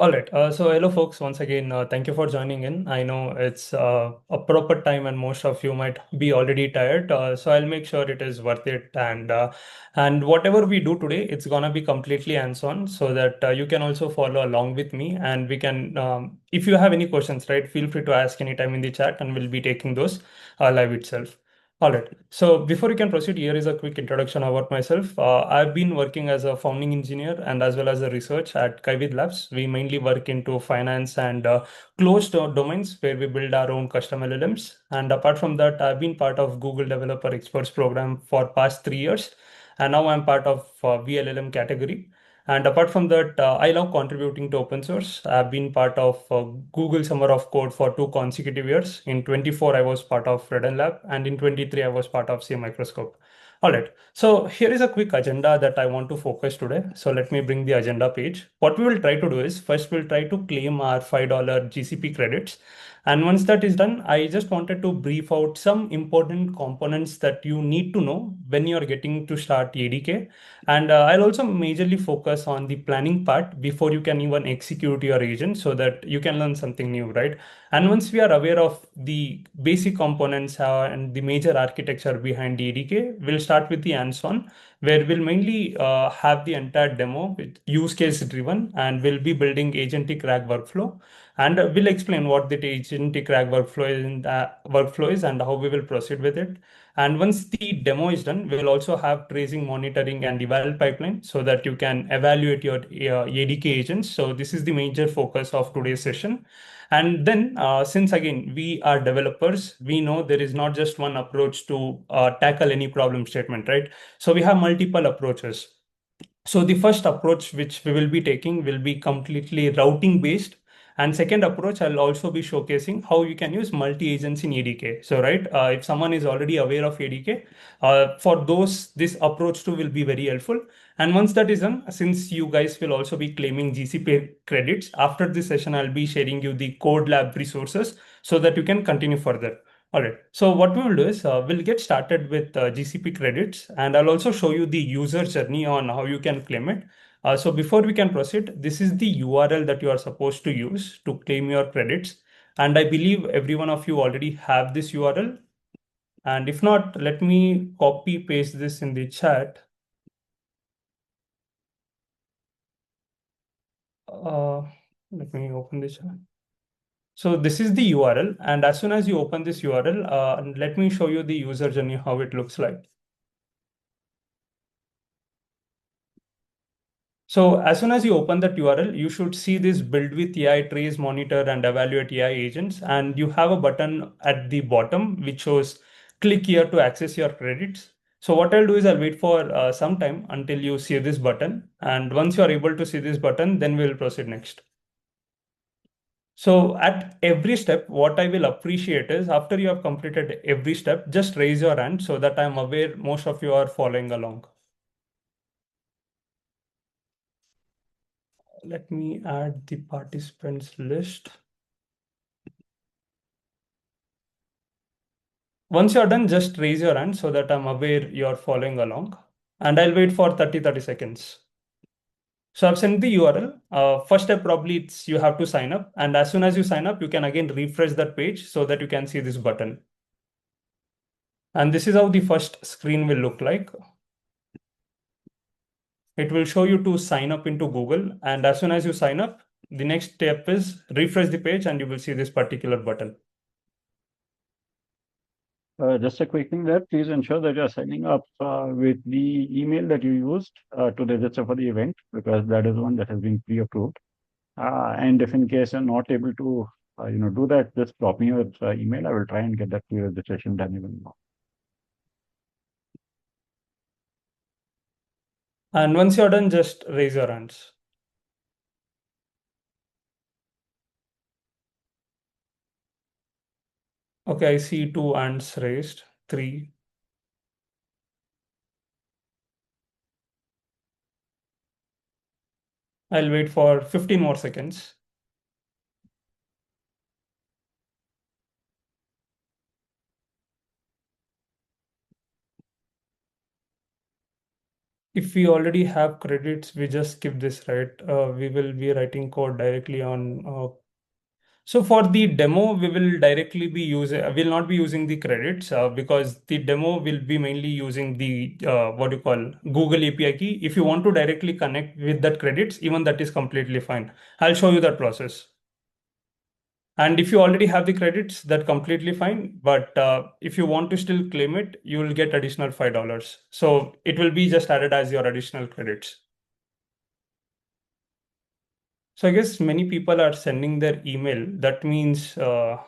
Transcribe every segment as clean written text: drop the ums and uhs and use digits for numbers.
All right. So hello, folks. Once again, thank you for joining in. I know it's a proper time, and most of you might be already tired. So I'll make sure it is worth it. And whatever we do today, it's gonna be completely hands-on, so that you can also follow along with me, and we can. If you have any questions, right, feel free to ask anytime in the chat, and we'll be taking those live itself. All right. So before we can proceed, here is a quick introduction about myself. I've been working as a founding engineer and as well as a research at Kaivid Labs. We mainly work into finance and closed domains where we build our own custom LLMs. And apart from that, I've been part of Google Developer Experts program for past 3 years. And now I'm part of VLLM category. And apart from that, I love contributing to open source. I've been part of Google Summer of Code for 2 consecutive years. In 24, I was part of Red Lab, and in 23, I was part of C Microscope. All right. So here is a quick agenda that I want to focus today. So let me bring the agenda page. What we will try to do is first we'll try to claim our $5 GCP credits. And once that is done, I just wanted to brief out some important components that you need to know when you're getting to start ADK. And I'll also majorly focus on the planning part before you can even execute your agent so that you can learn something new, right? And once we are aware of the basic components and the major architecture behind the ADK, we'll start with the hands-on, where we'll mainly have the entire demo with use case driven, and we'll be building agentic RAG workflow. And we'll explain what the agentic RAG workflow is and how we will proceed with it. And once the demo is done, we'll also have tracing, monitoring, and eval pipeline so that you can evaluate your ADK agents. So this is the major focus of today's session. And then, since again, we are developers, we know there is not just one approach to tackle any problem statement, right? So we have multiple approaches. So the first approach which we will be taking will be completely routing based. And second approach, I'll also be showcasing how you can use multi-agents in ADK. So, right, if someone is already aware of ADK, for those, this approach too will be very helpful. And once that is done, since you guys will also be claiming GCP credits, after this session, I'll be sharing you the code lab resources so that you can continue further. All right. So what we will do is we'll get started with GCP credits, and I'll also show you the user journey on how you can claim it. So before we can proceed, this is the URL that you are supposed to use to claim your credits. And I believe every one of you already have this URL. And if not, let me copy paste this in the chat. Uh, Let me open this. So this is the URL. And as soon as you open this URL, let me show you the user journey, how it looks like. So as soon as you open that URL, you should see this build with AI, trace, monitor, and evaluate AI agents. And you have a button at the bottom which shows click here to access your credits. So what I'll do is I'll wait for some time until you see this button. And once you are able to see this button, then we'll proceed next. So at every step, what I will appreciate is after you have completed every step, just raise your hand so that I'm aware most of you are following along. Let me add the participants list. Once you're done, just raise your hand so that I'm aware you're following along. And I'll wait for 30 seconds. So I've sent the URL. First step probably it's you have to sign up. And as soon as you sign up, you can again refresh that page so that you can see this button. And this is how the first screen will look like. It will show you to sign up into Google. And as soon as you sign up, the next step is refresh the page and you will see this particular button. Just a quick thing there. Please ensure that you are signing up with the email that you used to register for the event, because that is one that has been pre-approved. And if in case you're not able to, do that, just drop me your email. I will try and get that pre-registration done even now. And once you're done, just raise your hands. Okay, I see two hands raised, three. I'll wait for 15 more seconds. If we already have credits, we just skip this, right? We will be writing code directly on. So for the demo, we will directly be using, will not be using the credits because the demo will be mainly using the what you call Google API key. If you want to directly connect with that credits, even that is completely fine. I'll show you that process. And if you already have the credits, that completely fine. But if you want to still claim it, you will get additional $5. So it will be just added as your additional credits. So I guess many people are sending their email. That means those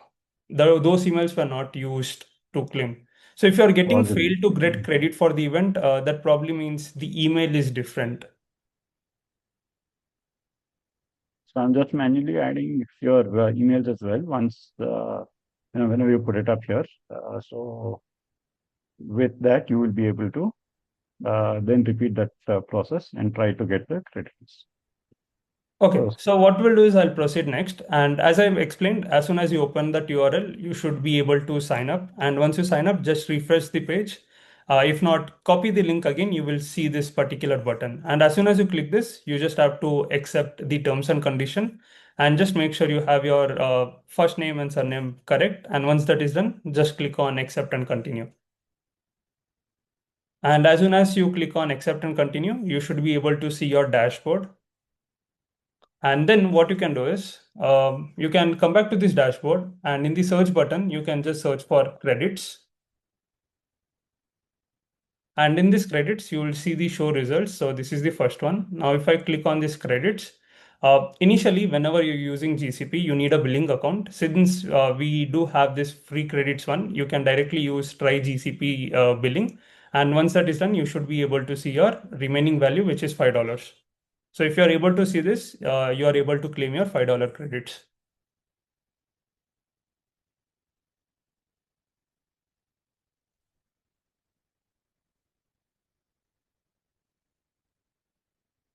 emails were not used to claim. So if you're getting Possibly. failed to get credit for the event, that probably means the email is different. So I'm just manually adding your emails as well once whenever you put it up here. So with that, you will be able to then repeat that process and try to get the credits. Okay, So so what we'll do is I'll proceed next. And as I've explained, as soon as you open that URL, you should be able to sign up. And once you sign up, just refresh the page. If not, copy the link again, you will see this particular button. And as soon as you click this, you just have to accept the terms and condition and just make sure you have your first name and surname correct. And once that is done, just click on accept and continue. And as soon as you click on accept and continue, you should be able to see your dashboard. And then what you can do is you can come back to this dashboard and in the search button, you can just search for credits. And in this credits, you will see the show results. So this is the first one. Now, if I click on this credits, initially, whenever you're using GCP, you need a billing account. Since we do have this free credits one, you can directly use try GCP billing. And once that is done, you should be able to see your remaining value, which is $5. So if you are able to see this, you are able to claim your $5 credits.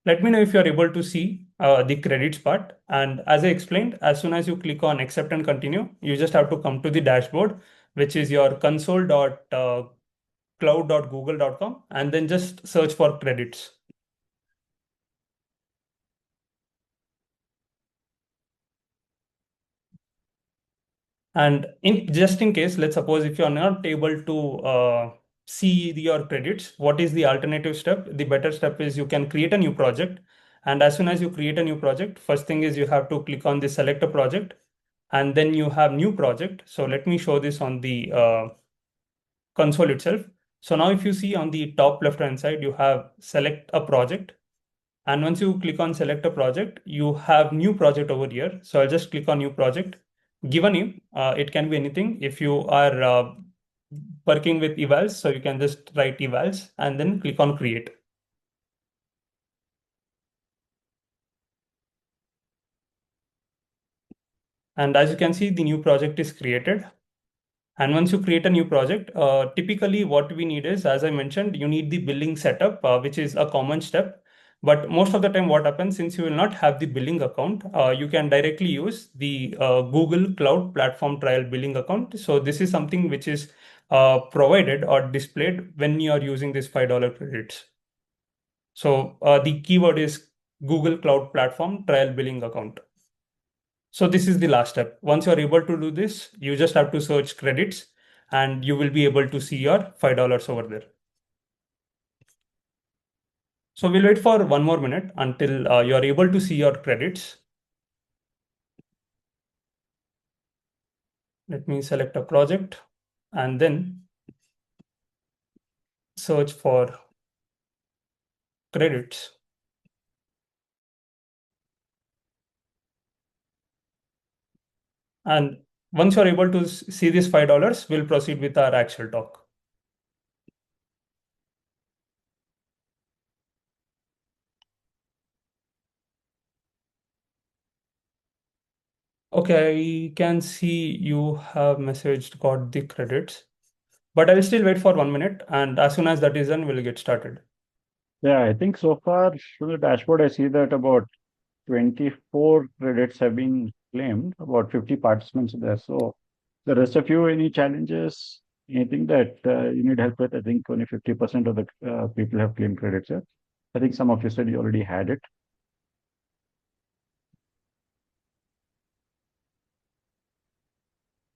Let me know if you're able to see the credits part. And as I explained, as soon as you click on accept and continue, you just have to come to the dashboard, which is your console.cloud.google.com, and then just search for credits. And in just in case, let's suppose if you're not able to see your credits, what is the alternative step? The better step is you can create a new project. And as soon as you create a new project, first thing is you have to click on the select a project and then you have new project. So let me show this on the console itself. So now if you see on the top left hand side, you have select a project. And once you click on select a project, you have new project over here. So I'll just click on new project. Give a name. It can be anything. If you are working with evals, so you can just write evals and then click on create. And as you can see, the new project is created. And once you create a new project, typically what we need is, as I mentioned, you need the billing setup, which is a common step. But most of the time, what happens since you will not have the billing account, you can directly use the Google Cloud Platform Trial billing account. So this is something which is provided or displayed when you are using this $5 credits. So the keyword is Google Cloud Platform Trial billing account. So this is the last step. Once you're able to do this, you just have to search credits and you will be able to see your $5 over there. So we'll wait for 1 more minute until you're able to see your credits. Let me select a project and then search for credits. And once you're able to see this $5, we'll proceed with our actual talk. Okay, I can see you have messaged got the credits, but I'll still wait for 1 minute. And as soon as that is done, we'll get started. yeah, I think so far from the dashboard, I see that about 24 credits have been claimed, about 50 participants there. So the rest of you, any challenges, anything that you need help with? I think only 50% of the people have claimed credits. Yeah. I think some of you said you already had it.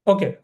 Okay,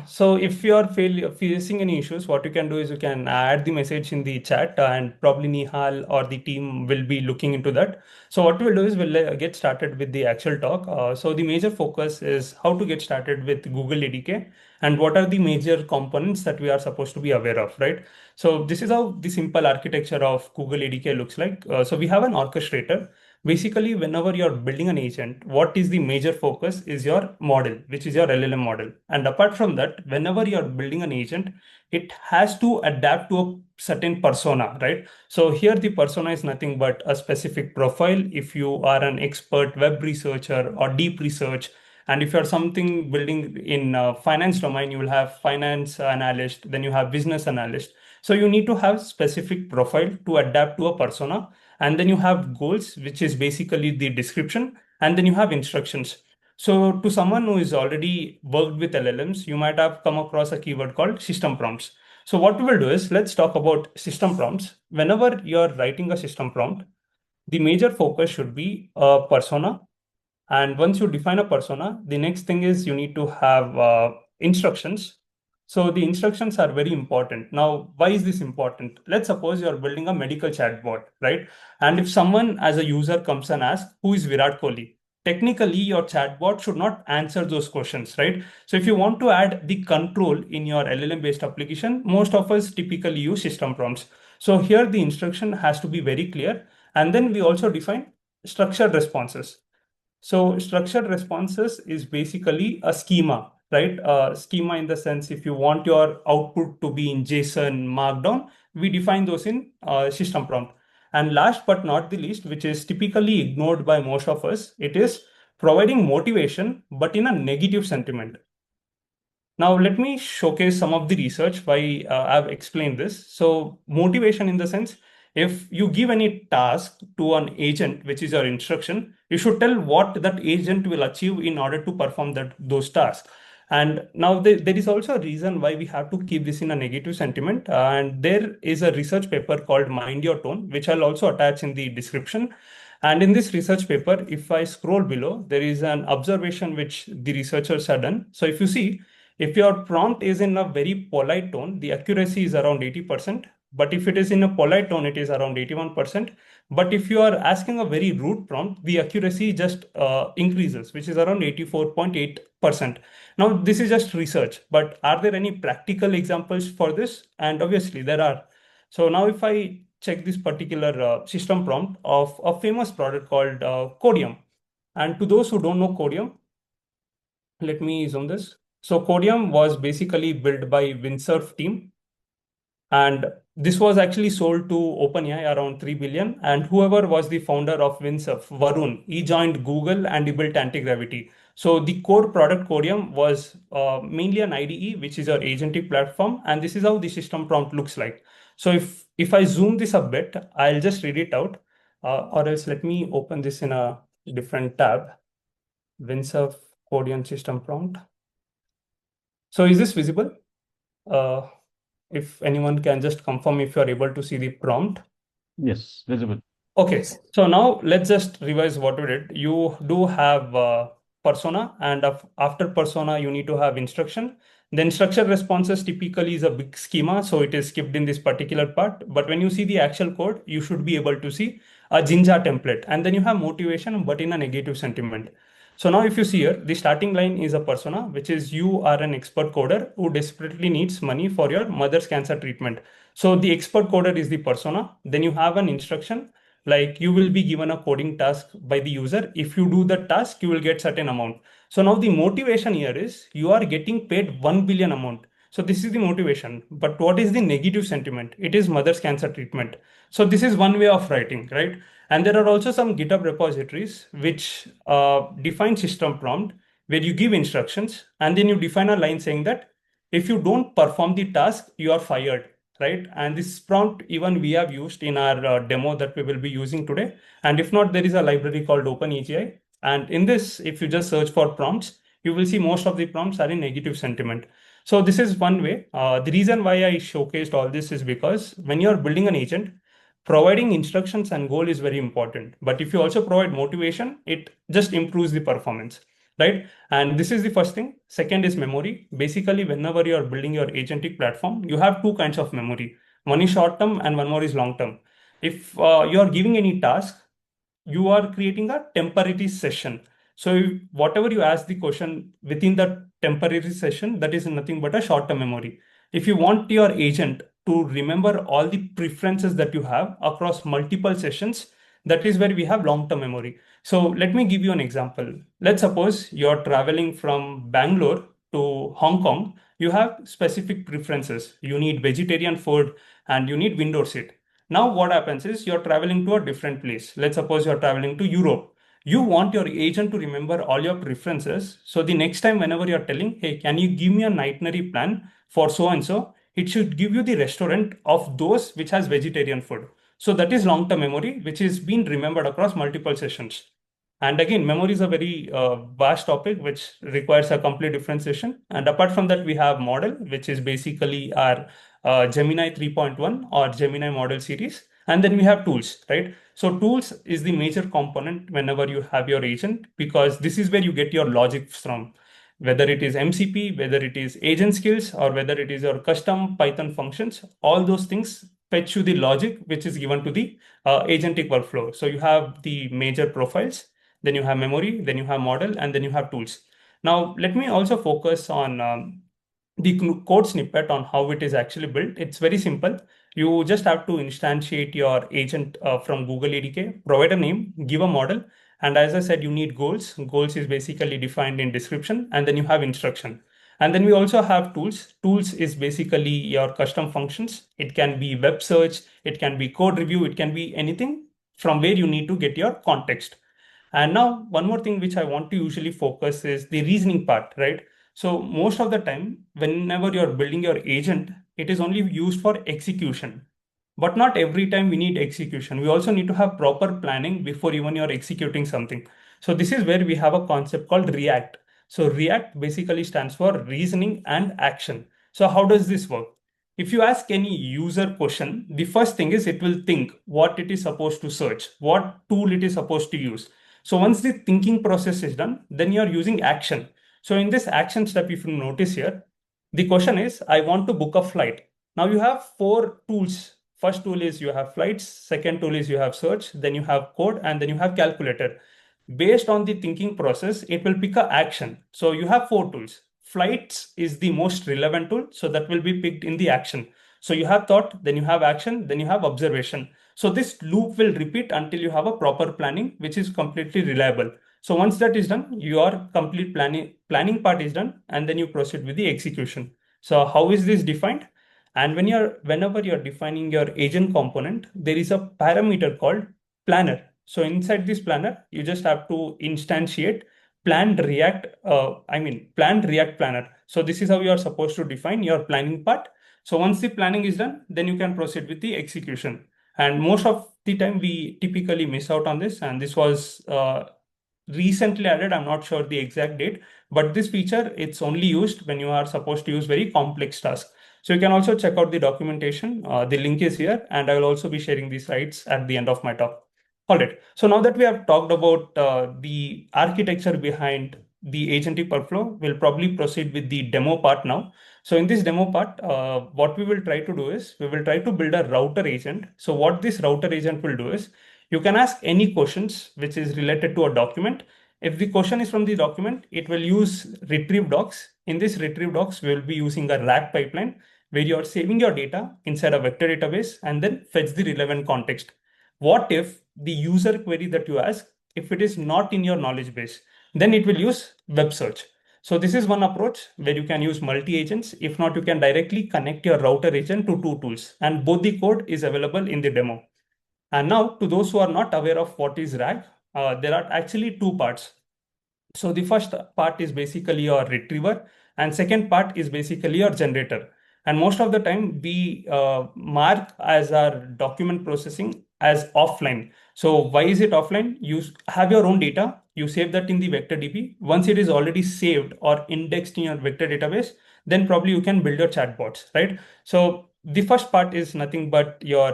so if you are facing any issues, what you can do is you can add the message in the chat, and probably Nihal or the team will be looking into that. So what we'll do is we'll get started with the actual talk. So the major focus is how to get started with Google ADK and what are the major components that we are supposed to be aware of, right? So this is how the simple architecture of Google ADK looks like. So we have an orchestrator. Basically, whenever you're building an agent, what is the major focus is your model, which is your LLM model. And apart from that, whenever you're building an agent, it has to adapt to a certain persona, right? So here the persona is nothing but a specific profile. If you are an expert web researcher or deep research, and if you're something building in finance domain, you will have finance analyst, then you have business analyst. So you need to have specific profile to adapt to a persona, and then you have goals, which is basically the description, and then you have instructions. So to someone who is already worked with LLMs, you might have come across a keyword called system prompts. So what we will do is let's talk about system prompts. Whenever you're writing a system prompt, the major focus should be a persona. And once you define a persona, the next thing is you need to have instructions. So the instructions are very important. Now, why is this important? Let's suppose you're building a medical chatbot, right? And if someone as a user comes and asks, who is Virat Kohli? Technically, your chatbot should not answer those questions, right? So if you want to add the control in your LLM-based application, most of us typically use system prompts. So here the instruction has to be very clear. And then we also define structured responses. So structured responses is basically a schema, right? Schema in the sense if you want your output to be in JSON Markdown, we define those in system prompt. And last but not the least, which is typically ignored by most of us, it is providing motivation, but in a negative sentiment. Now, let me showcase some of the research why I've explained this. So, motivation in the sense, if you give any task to an agent, which is your instruction, you should tell what that agent will achieve in order to perform those tasks. And now there is also a reason why we have to keep this in a negative sentiment. And there is a research paper called Mind Your Tone, which I'll also attach in the description. And in this research paper, if I scroll below, there is an observation which the researchers have done. So if you see, if your prompt is in a very polite tone, the accuracy is around 80%. But if it is in a polite tone, it is around 81%. But if you are asking a very rude prompt, the accuracy just increases, which is around 84.8%. Now, this is just research, but are there any practical examples for this? And obviously, there are. So now if I check this particular system prompt of a famous product called Codium. And to those who don't know Codium, let me zoom this. So Codium was basically built by Windsurf team, and this was actually sold to OpenAI around 3 billion. And whoever was the founder of Windsurf, Varun, he joined Google and he built anti-gravity. So the core product Codium was mainly an IDE, which is our agentic platform, and this is how the system prompt looks like. So if I zoom this a bit, I'll just read it out, or else let me open this in a different tab. Windsurf Codium system prompt. So is this visible? Uh, if anyone can just confirm if you are able to see the prompt. Yes, visible. Okay, so now let's just revise what we did. You do have persona, and after persona, you need to have instruction. Then structured responses typically is a big schema, so it is skipped in this particular part. But when you see the actual code, you should be able to see a Jinja template, and then you have motivation, but in a negative sentiment. So now if you see here, the starting line is a persona, which is you are an expert coder who desperately needs money for your mother's cancer treatment. So the expert coder is the persona. Then you have an instruction, like you will be given a coding task by the user. If you do the task, you will get certain amount. So now the motivation here is you are getting paid 1 billion amount. So this is the motivation. But what is the negative sentiment? It is mother's cancer treatment. So this is one way of writing, right? And there are also some GitHub repositories which define system prompt where you give instructions and then you define a line saying that if you don't perform the task, you are fired, right? And this prompt even we have used in our demo that we will be using today. And if not, there is a library called OpenAGI. And in this, if you just search for prompts, you will see most of the prompts are in negative sentiment. So this is one way. The reason why I showcased all this is because when you're building an agent, providing instructions and goal is very important. But if you also provide motivation, it just improves the performance, right? And this is the first thing. Second is memory. Basically, whenever you are building your agentic platform, you have two kinds of memory. One is short term and one more is long term. If you are giving any task, you are creating a temporary session. So whatever you ask the question within the temporary session, that is nothing but a short-term memory. If you want your agent to remember all the preferences that you have across multiple sessions, that is where we have long-term memory. So let me give you an example. Let's suppose you're traveling from Bangalore to Hong Kong. You have specific preferences. You need vegetarian food and you need window seat. Now, what happens is you're traveling to a different place. Let's suppose you're traveling to Europe. You want your agent to remember all your preferences. So the next time, whenever you're telling, hey, can you give me an itinerary plan for so and so? It should give you the restaurant of those which has vegetarian food. So that is long-term memory, which is being remembered across multiple sessions. And again, memory is a very vast topic which requires a complete different session. And apart from that, we have model, which is basically our Gemini 3.1 or Gemini model series. And then we have tools, right? So tools is the major component whenever you have your agent, because this is where you get your logic from, whether it is MCP, whether it is agent skills, or whether it is your custom Python functions. All those things fetch you the logic which is given to the agentic workflow. So you have the major profiles, then you have memory, then you have model, and then you have tools. Now, let me also focus on the code snippet on how it is actually built. It's very simple. You just have to instantiate your agent from Google ADK, provide a name, give a model. And as I said, you need goals. Goals is basically defined in description, and then you have instruction. And then we also have tools. Tools is basically your custom functions. It can be web search, it can be code review, it can be anything from where you need to get your context. And now, one more thing which I want to usually focus is the reasoning part, right? So most of the time, whenever you're building your agent, it is only used for execution. But not every time we need execution. We also need to have proper planning before even you're executing something. So this is where we have a concept called React. So React basically stands for reasoning and action. So how does this work? If you ask any user question, the first thing is it will think what it is supposed to search, what tool it is supposed to use. So once the thinking process is done, then you're using action. So in this action step, if you notice here, the question is, I want to book a flight. Now you have four tools. First tool is you have flights. Second tool is you have search. Then you have code, and then you have calculator. Based on the thinking process, it will pick a action. So you have four tools. Flights is the most relevant tool. So that will be picked in the action. So you have thought, then you have action, then you have observation. So this loop will repeat until you have a proper planning, which is completely reliable. So once that is done, your complete planning part is done, and then you proceed with the execution. So how is this defined? And whenever you're defining your agent component, there is a parameter called planner. So inside this planner, you just have to instantiate planned React planner. So this is how you are supposed to define your planning part. So once the planning is done, then you can proceed with the execution. And most of the time, we typically miss out on this. And this was recently added. I'm not sure the exact date, but this feature, it's only used when you are supposed to use very complex tasks. So you can also check out the documentation. The link is here, and I will also be sharing the slides at the end of my talk. All right. So now that we have talked about the architecture behind the agentic workflow, we'll probably proceed with the demo part now. So in this demo part, what we will try to do is we will try to build a router agent. So what this router agent will do is you can ask any questions which is related to a document. If the question is from the document, it will use retrieve docs. In this retrieve docs, we will be using a RAG pipeline where you are saving your data inside a vector database and then fetch the relevant context. What if the user query that you ask, if it is not in your knowledge base, then it will use web search. So this is one approach where you can use multi-agents. If not, you can directly connect your router agent to two tools, and both the code is available in the demo. And now, to those who are not aware of what is RAG, there are actually two parts. So the first part is basically your retriever, and second part is basically your generator. And most of the time, we mark as our document processing as offline. So why is it offline? You have your own data, you save that in the vector DB. Once it is already saved or indexed in your vector database, then probably you can build your chatbots, right? So the first part is nothing but your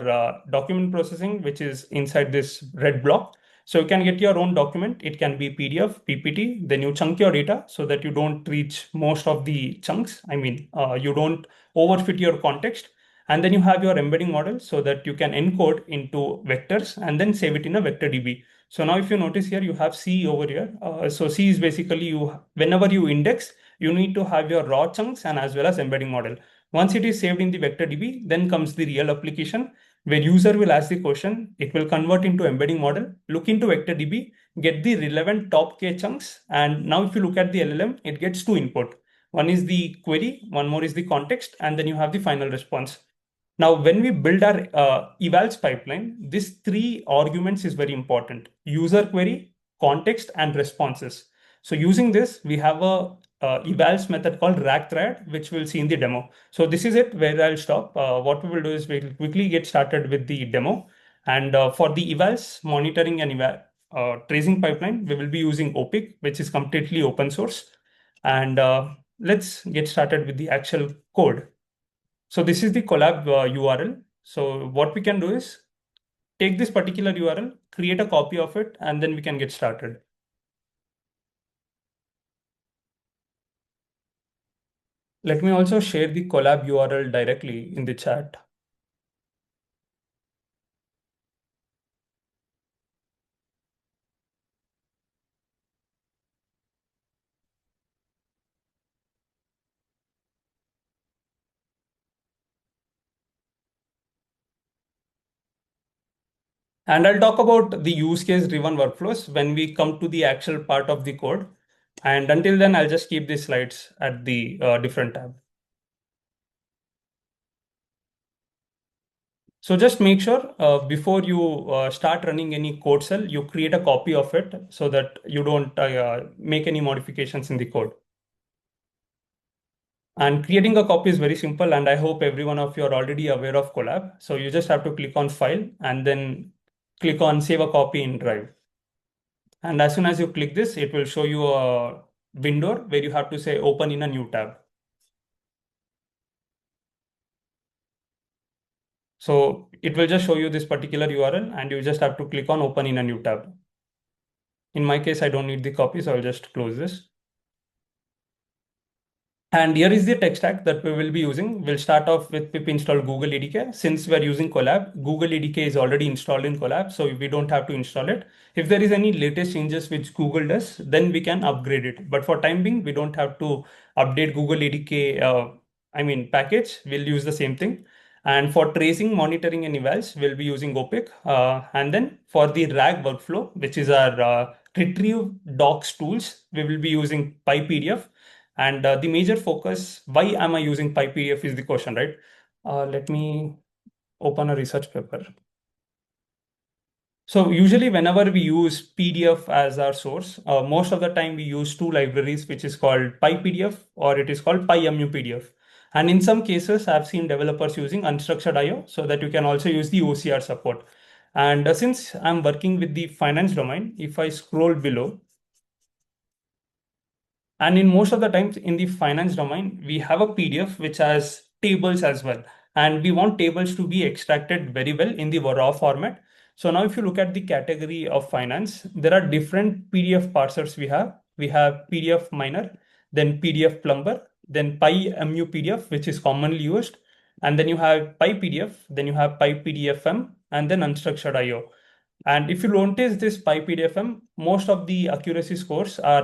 document processing, which is inside this red block. So you can get your own document. It can be PDF, PPT. Then you chunk your data so that you don't reach most of the chunks. I mean, you don't overfit your context. And then you have your embedding model so that you can encode into vectors and then save it in a vector DB. So now if you notice here, you have C over here. So C is basically you, whenever you index, you need to have your raw chunks and as well as embedding model. Once it is saved in the vector DB, then comes the real application where user will ask the question, it will convert into embedding model, look into vector DB, get the relevant top K chunks. And now if you look at the LLM, it gets two input. One is the query, one more is the context, and then you have the final response. Now, when we build our evals pipeline, these three arguments is very important: user query, context, and responses. So using this, we have a evals method called rack thread, which we'll see in the demo. So this is it where I'll stop. What we will do is we'll quickly get started with the demo. And for the evals monitoring and tracing pipeline, we will be using Opik, which is completely open source. And let's get started with the actual code. So this is the collab URL. So what we can do is take this particular URL, create a copy of it, and then we can get started. Let me also share the collab URL directly in the chat. And I'll talk about the use case driven workflows when we come to the actual part of the code. And until then, I'll just keep these slides at the different tab. So just make sure before you start running any code cell, you create a copy of it so that you don't make any modifications in the code. And creating a copy is very simple, and I hope every one of you are already aware of Collab. So you just have to click on File and then click on Save a Copy in Drive. And as soon as you click this, it will show you a window where you have to say Open in a new tab. So it will just show you this particular URL, and you just have to click on Open in a new tab. In my case, I don't need the copy, so I'll just close this. And here is the tech stack that we will be using. We'll start off with pip install Google ADK. Since we're using Collab, Google ADK is already installed in Collab, so we don't have to install it. If there is any latest changes which Google does, then we can upgrade it. But for time being, we don't have to update Google ADK, package. We'll use the same thing. And for tracing, monitoring, and evals, we'll be using Opik. And then for the RAG workflow, which is our retrieve docs tools, we will be using PyPDF. And the major focus, why am I using PyPDF is the question, right? Let me open a research paper. So usually whenever we use PDF as our source, most of the time we use two libraries, which is called PyPDF or it is called PyMUPDF. And in some cases, I've seen developers using unstructured IO so that you can also use the OCR support. And since I'm working with the finance domain, if I scroll below, and in most of the times in the finance domain, we have a PDF which has tables as well. And we want tables to be extracted very well in the raw format. So now if you look at the category of finance, there are different PDF parsers we have. We have PDF miner, then PDF plumber, then PyMU which is commonly used. And then you have PyPDF, then you have PyPDFM, and then unstructured IO. And if you notice this PyPDFM, most of the accuracy scores are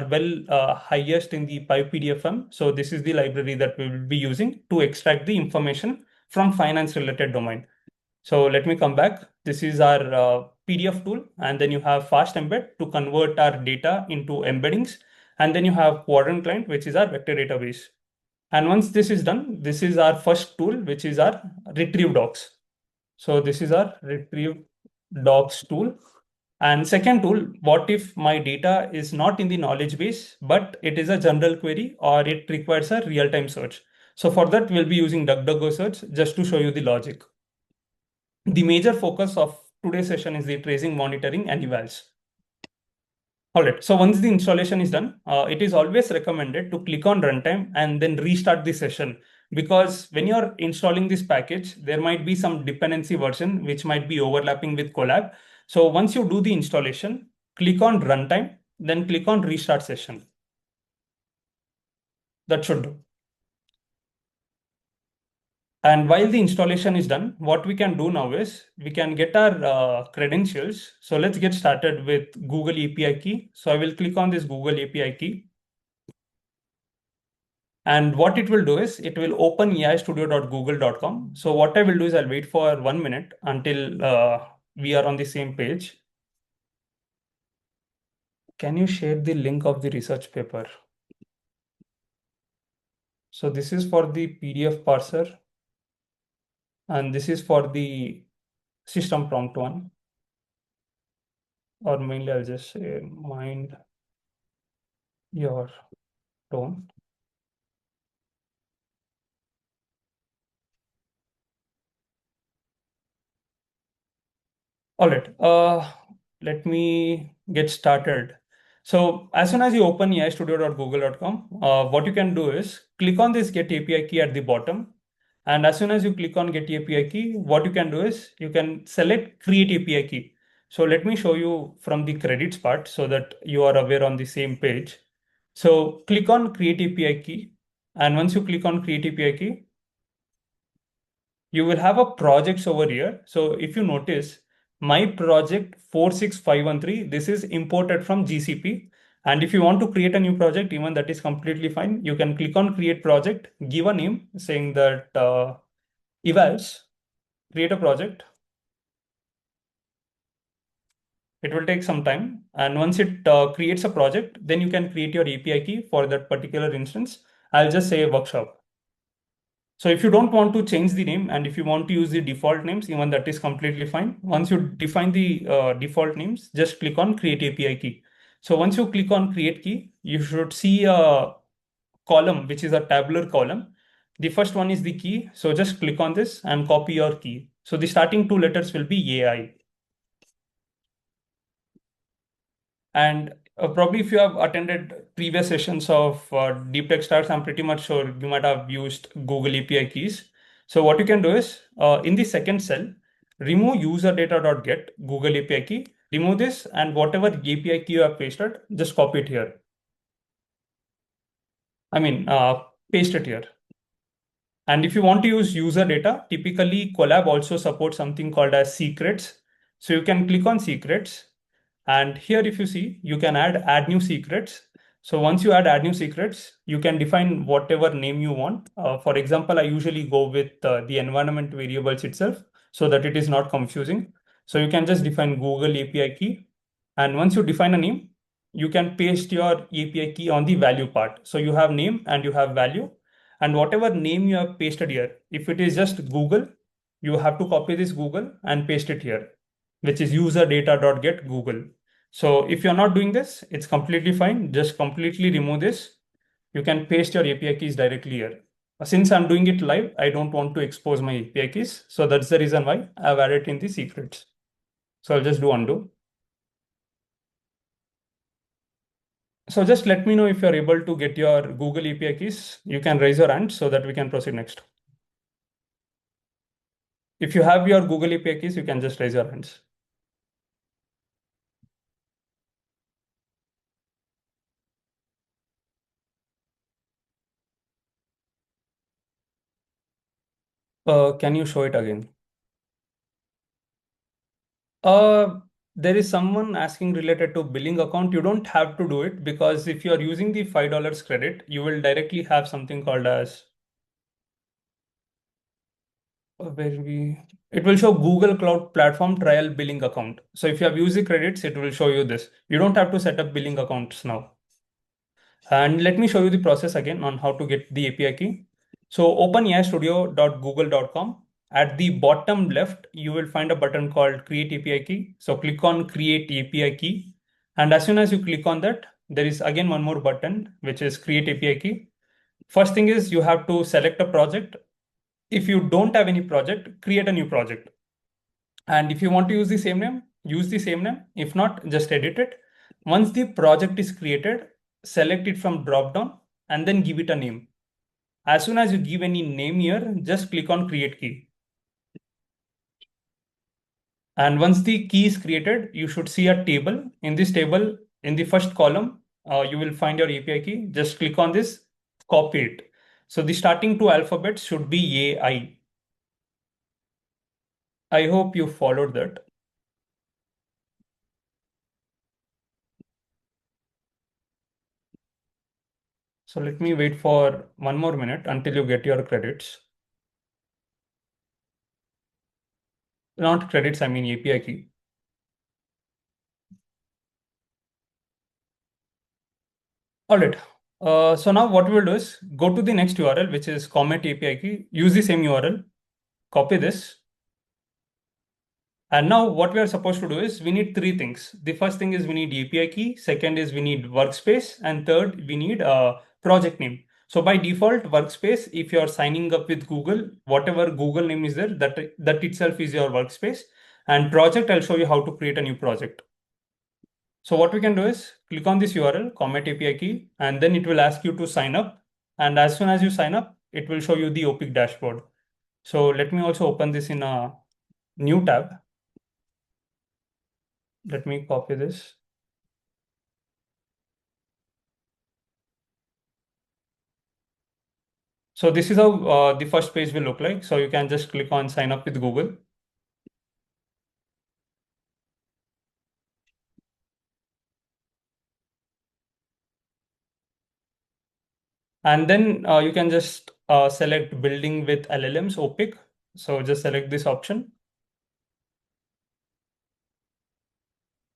highest in the PyPDFM. So this is the library that we will be using to extract the information from finance related domain. So let me come back. This is our PDF tool. And then you have fast embed to convert our data into embeddings. And then you have Qdrant client, which is our vector database. And once this is done, this is our first tool, which is our retrieve docs. So this is our retrieve docs tool. And second tool, what if my data is not in the knowledge base, but it is a general query or it requires a real-time search. So for that, we'll be using DuckDuckGo search just to show you the logic. The major focus of today's session is the tracing, monitoring, and evals. All right, so once the installation is done, it is always recommended to click on runtime and then restart the session because when you're installing this package, there might be some dependency version which might be overlapping with Collab. So once you do the installation, click on runtime, then click on restart session. That should do. And while the installation is done, what we can do now is we can get our credentials. So let's get started with Google API key. So I will click on this Google API key. And what it will do is it will open aistudio.google.com. So what I will do is I'll wait for 1 minute until we are on the same page. Can you share the link of the research paper? So this is for the PDF parser, and this is for the system prompt one. Or mainly I'll just say mind your tone. All right, let me get started. So as soon as you open aistudio.google.com, what you can do is click on this Get API key at the bottom. And as soon as you click on Get API key, what you can do is you can select Create API key. So let me show you from the credits part so that you are aware on the same page. So click on Create API key. And once you click on Create API key, you will have a projects over here. So if you notice, my project 46513, this is imported from GCP. And if you want to create a new project, even that is completely fine. You can click on create project, give a name saying that evals, create a project. It will take some time. And once it creates a project, then you can create your API key for that particular instance. I'll just say workshop. So if you don't want to change the name and if you want to use the default names, even that is completely fine. Once you define the default names, just click on create API key. So once you click on create key, you should see a column, which is a tabular column. The first one is the key. So just click on this and copy your key. So the starting two letters will be AI. And probably if you have attended previous sessions of Deep Tech Stars, I'm pretty much sure you might have used Google API keys. So what you can do is in the second cell, remove user data.get Google API key, remove this and whatever API key you have pasted, just copy it here. I mean, paste it here. And if you want to use user data, typically Collab also supports something called as secrets. So you can click on secrets. And here, if you see, you can add new secrets. So once you add new secrets, you can define whatever name you want. For example, I usually go with the environment variables itself so that it is not confusing. So you can just define Google API key. And once you define a name, you can paste your API key on the value part. So you have name and you have value. And whatever name you have pasted here, if it is just Google, you have to copy this Google and paste it here, which is user data.get Google. So if you're not doing this, it's completely fine. Just completely remove this. You can paste your API keys directly here. Since I'm doing it live, I don't want to expose my API keys. So that's the reason why I've added in the secrets. So I'll just do undo. So just let me know if you're able to get your Google API keys. You can raise your hand so that we can proceed next. If you have your Google API keys, you can just raise your hands. Can you show it again? There is someone asking related to billing account. You don't have to do it because if you are using the $5 credit, you will directly have something called as where we it will show Google Cloud Platform trial billing account. So if you have used the credits, it will show you this. You don't have to set up billing accounts now. And let me show you the process again on how to get the API key. So open aistudio.google.com. At the bottom left, you will find a button called Create API Key. So click on Create API Key. And as soon as you click on that, there is again one more button, which is Create API Key. First thing is you have to select a project. If you don't have any project, create a new project. And if you want to use the same name, use the same name. If not, just edit it. Once the project is created, select it from drop down and then give it a name. As soon as you give any name here, just click on create key. And once the key is created, you should see a table. In this table, in the first column, you will find your API key. Just click on this, copy it. So the starting two alphabets should be AI. I hope you followed that. So let me wait for 1 more minute until you get your credits. Not credits, I mean API key. All right. So now what we will do is go to the next URL, which is Comet API key. Use the same URL, copy this. And now what we are supposed to do is we need three things. The first thing is we need API key. Second is we need workspace. And third, we need a project name. So by default, workspace, if you are signing up with Google, whatever Google name is there, that itself is your workspace. And project, I'll show you how to create a new project. So what we can do is click on this URL, Comet API key, and then it will ask you to sign up. And as soon as you sign up, it will show you the Opik dashboard. So let me also open this in a new tab. Let me copy this. So this is how the first page will look like. So you can just click on sign up with Google. And then you can just select building with LLMs, Opik. So just select this option.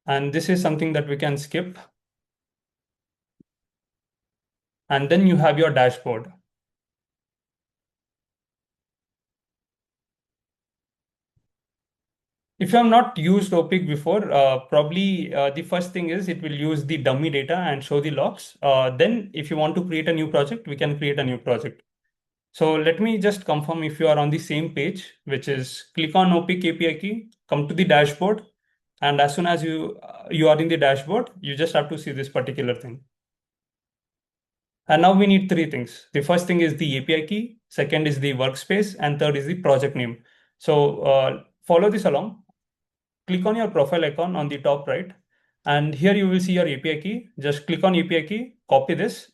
And this is something that we can skip. And then you have your dashboard. If you have not used Opik before, probably the first thing is it will use the dummy data and show the logs. Then if you want to create a new project, we can create a new project. So let me just confirm if you are on the same page, which is click on Opik API key, come to the dashboard. And as soon as you are in the dashboard, you just have to see this particular thing. And now we need three things. The first thing is the API key, second is the workspace, and third is the project name. So follow this along. Click on your profile icon on the top right, and here you will see your API key. Just click on API key, copy this,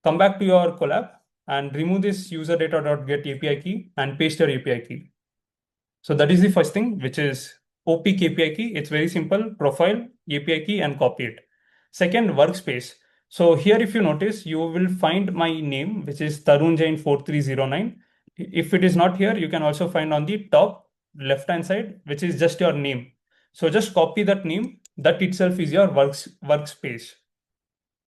come back to your collab, and remove this user data.get API key and paste your API key. So that is the first thing, which is Opik API key. It's very simple, profile, API key, and copy it. Second, workspace. So here, if you notice, you will find my name, which is Tarun Jain 4309. If it is not here, you can also find on the top left-hand side, which is just your name. So just copy that name. That itself is your workspace,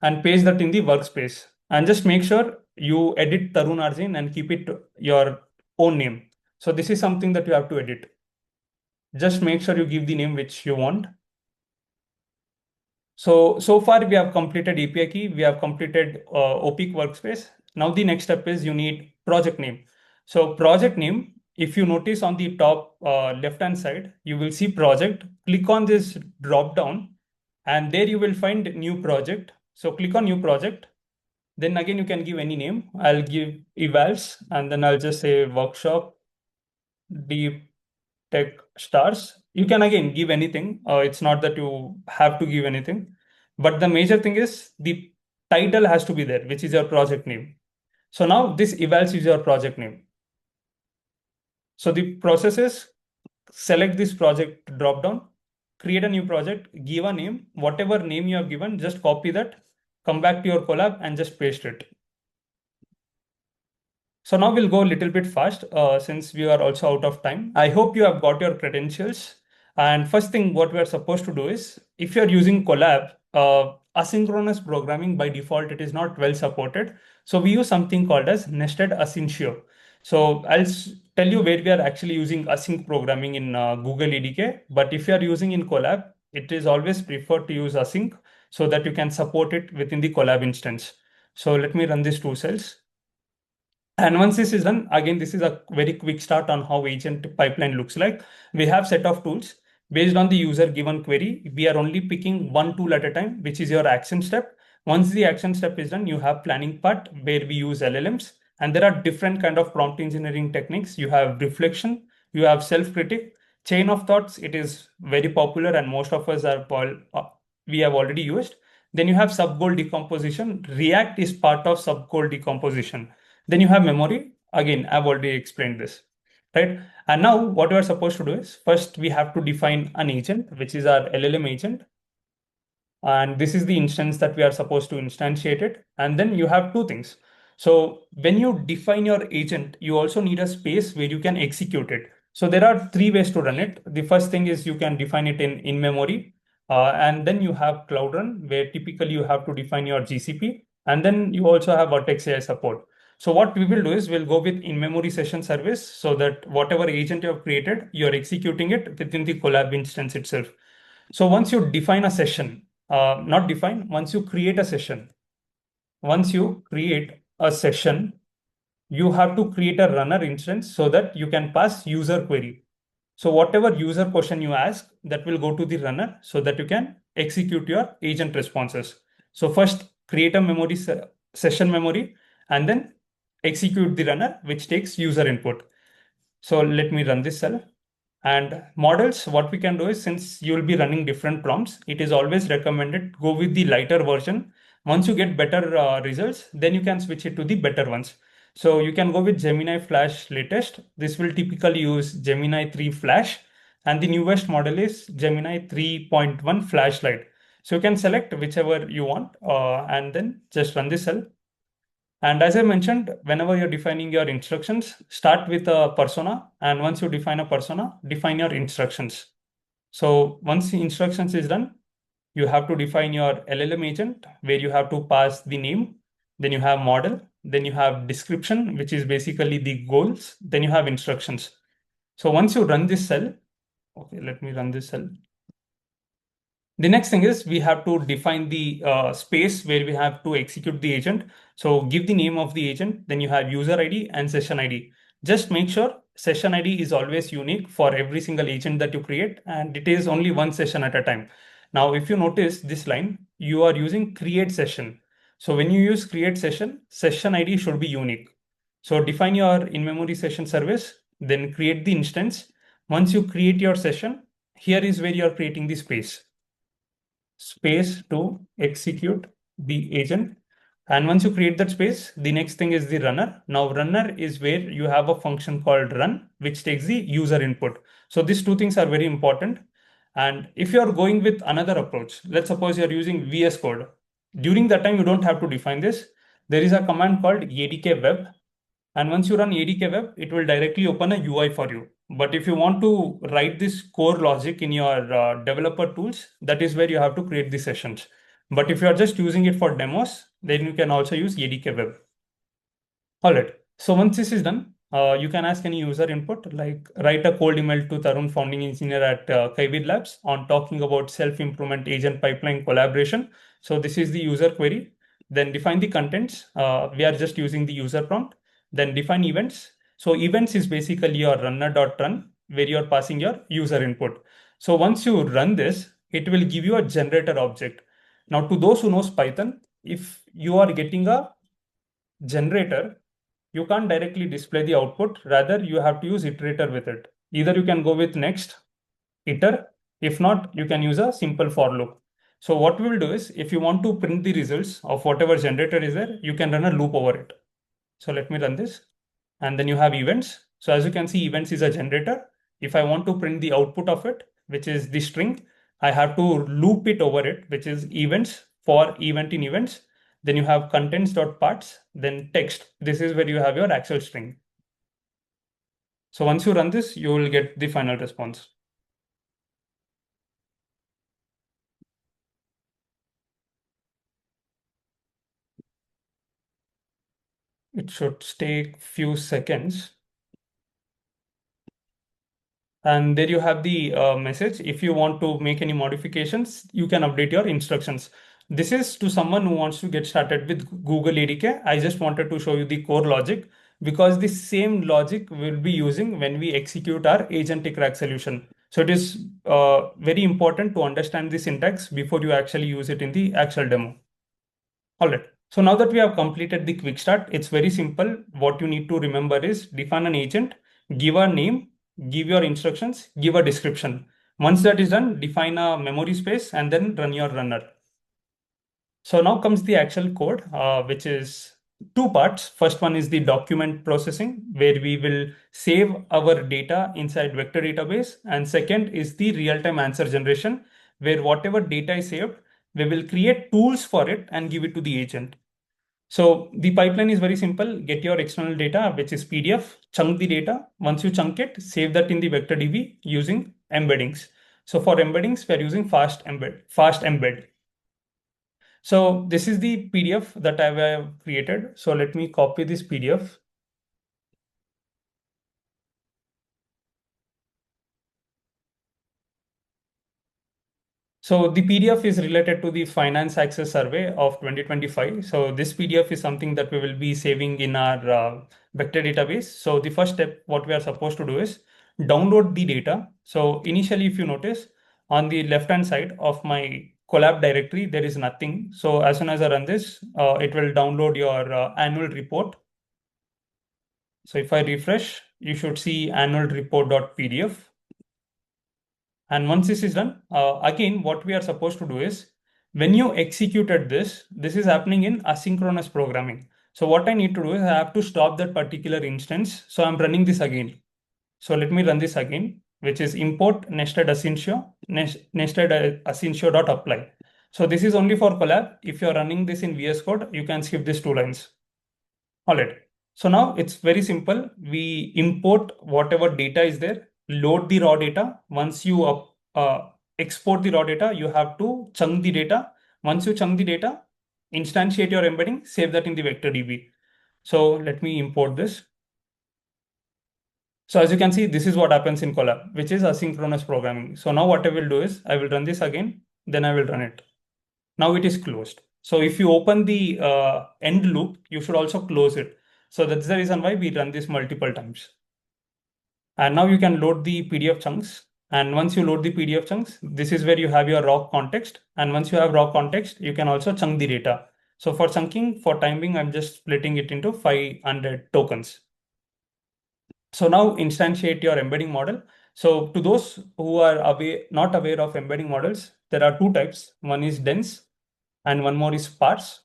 and paste that in the workspace. And just make sure you edit Tarun Arjun and keep it your own name. So this is something that you have to edit. Just make sure you give the name which you want. So far we have completed API key, we have completed Opik workspace. Now the next step is you need project name. So project name, if you notice on the top left-hand side, you will see project. Click on this drop down, and there you will find new project. So click on new project. Then again, you can give any name. I'll give evals, and then I'll just say workshop deep tech stars. You can again give anything. It's not that you have to give anything, but the major thing is the title has to be there, which is your project name. So now this evals is your project name. So the process is select this project drop down, create a new project, give a name, whatever name you have given, just copy that, come back to your collab and just paste it. So now we'll go a little bit fast since we are also out of time. I hope you have got your credentials. And first thing, what we are supposed to do is, if you're using Collab, asynchronous programming by default, it is not well supported. So we use something called as nested asyncio. So tell you where we are actually using async programming in Google ADK. But if you are using in Collab, it is always preferred to use async so that you can support it within the Collab instance. So let me run these two cells. And once this is done, again, this is a very quick start on how agent pipeline looks like. We have set of tools based on the user given query. We are only picking one tool at a time, which is your action step. Once the action step is done, you have planning part where we use LLMs. And there are different kind of prompt engineering techniques. You have reflection, you have self-critic, chain of thoughts. It is very popular and most of us we have already used. Then you have sub-goal decomposition. React is part of sub-goal decomposition. Then you have memory. Again, I've already explained this, right? And now what we are supposed to do is first we have to define an agent, which is our LLM agent. And this is the instance that we are supposed to instantiate it. And then you have two things. So when you define your agent, you also need a space where you can execute it. So there are three ways to run it. The first thing is you can define it in memory. And then you have Qdrant, where typically you have to define your GCP. And then you also have Vertex AI support. So what we will do is we'll go with in-memory session service so that whatever agent you have created, you're executing it within the collab instance itself. So once you define a session, not define, once you create a session, you have to create a runner instance so that you can pass user query. So whatever user question you ask, that will go to the runner so that you can execute your agent responses. So first create a session memory and then execute the runner, which takes user input. So let me run this cell. And models, what we can do is since you will be running different prompts, it is always recommended go with the lighter version. Once you get better results, then you can switch it to the better ones. So you can go with Gemini Flash latest. This will typically use Gemini 3 Flash, and the newest model is Gemini 3.1 Flashlight. So you can select whichever you want and then just run this cell. And as I mentioned, whenever you're defining your instructions, start with a persona. And once you define a persona, define your instructions. So once the instructions is done, you have to define your LLM agent where you have to pass the name, then you have model, then you have description, which is basically the goals, then you have instructions. So once you run this cell, okay, let me run this cell. The next thing is we have to define the space where we have to execute the agent. So give the name of the agent, then you have user ID and session ID. Just make sure session ID is always unique for every single agent that you create, and it is only one session at a time. Now, if you notice this line, you are using create session. So when you use create session, session ID should be unique. So define your in-memory session service, then create the instance. Once you create your session, here is where you are creating the space to execute the agent. And once you create that space, the next thing is the runner. Now, runner is where you have a function called run, which takes the user input. So these two things are very important. And if you're going with another approach, let's suppose you're using VS Code. During that time, you don't have to define this. There is a command called ADK web. And once you run ADK web, it will directly open a UI for you. But if you want to write this core logic in your developer tools, that is where you have to create the sessions. But if you are just using it for demos, then you can also use ADK web. All right. So once this is done, you can ask any user input, like write a cold email to Tarun, founding engineer at Kaivid Labs, on talking about self-improvement agent pipeline collaboration. So this is the user query. Then define the contents. We are just using the user prompt. Then define events. So events is basically your runner.run, where you're passing your user input. So once you run this, it will give you a generator object. Now, to those who knows Python, if you are getting a generator, you can't directly display the output. Rather, you have to use iterator with it. Either you can go with next, iter. If not, you can use a simple for loop. So what we will do is, if you want to print the results of whatever generator is there, you can run a loop over it. So let me run this. And then you have events. So as you can see, events is a generator. If I want to print the output of it, which is the string, I have to loop it over it, which is events for event in events. Then you have contents.parts, then text. This is where you have your actual string. So once you run this, you will get the final response. It should take few seconds. And there you have the message. If you want to make any modifications, you can update your instructions. This is to someone who wants to get started with Google ADK. I just wanted to show you the core logic because the same logic we'll be using when we execute our agentic RAG solution. So it is very important to understand the syntax before you actually use it in the actual demo. All right. So now that we have completed the quick start, it's very simple. What you need to remember is define an agent, give a name, give your instructions, give a description. Once that is done, define a memory space and then run your runner. So now comes the actual code, which is two parts. First one is the document processing, where we will save our data inside vector database. And second is the real-time answer generation, where whatever data is saved, we will create tools for it and give it to the agent. So the pipeline is very simple. Get your external data, which is PDF, chunk the data. Once you chunk it, save that in the vector DB using embeddings. So for embeddings, we're using fast embed. So this is the PDF that I have created. So let me copy this PDF. So the PDF is related to the Finance Access Survey of 2025. So this PDF is something that we will be saving in our vector database. So the first step, what we are supposed to do is download the data. So initially, if you notice on the left-hand side of my collab directory, there is nothing. So as soon as I run this, it will download your annual report. So if I refresh, you should see annual report.pdf. And once this is done, again, what we are supposed to do is when you executed this, this is happening in asynchronous programming. So what I need to do is I have to stop that particular instance. So I'm running this again. So let me run this again, which is import nested asyncio, nested asyncio.apply. So this is only for collab. If you're running this in VS Code, you can skip these two lines. All right. So now it's very simple. We import whatever data is there, load the raw data. Once you export the raw data, you have to chunk the data. Once you chunk the data, instantiate your embedding, save that in the vector DB. So let me import this. So as you can see, this is what happens in Colab, which is asynchronous programming. So now what I will do is I will run this again, then I will run it. Now it is closed. So if you open the end loop, you should also close it. So that's the reason why we run this multiple times. And now you can load the PDF chunks. And once you load the PDF chunks, this is where you have your raw context. And once you have raw context, you can also chunk the data. So for chunking, for timing, I'm just splitting it into 500 tokens. So now instantiate your embedding model. So to those who are not aware of embedding models, there are two types. One is dense and one more is sparse.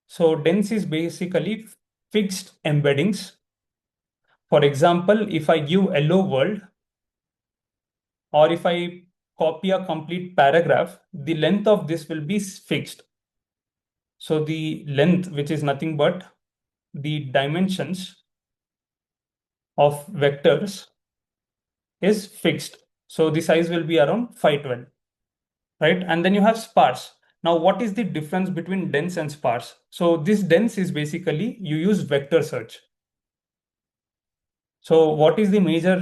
So dense is basically fixed embeddings. For example, if I give hello world or if I copy a complete paragraph, the length of this will be fixed. So the length, which is nothing but the dimensions of vectors, is fixed. So the size will be around 512, right? And then you have sparse. Now, what is the difference between dense and sparse? So this dense is basically you use vector search. So what is the major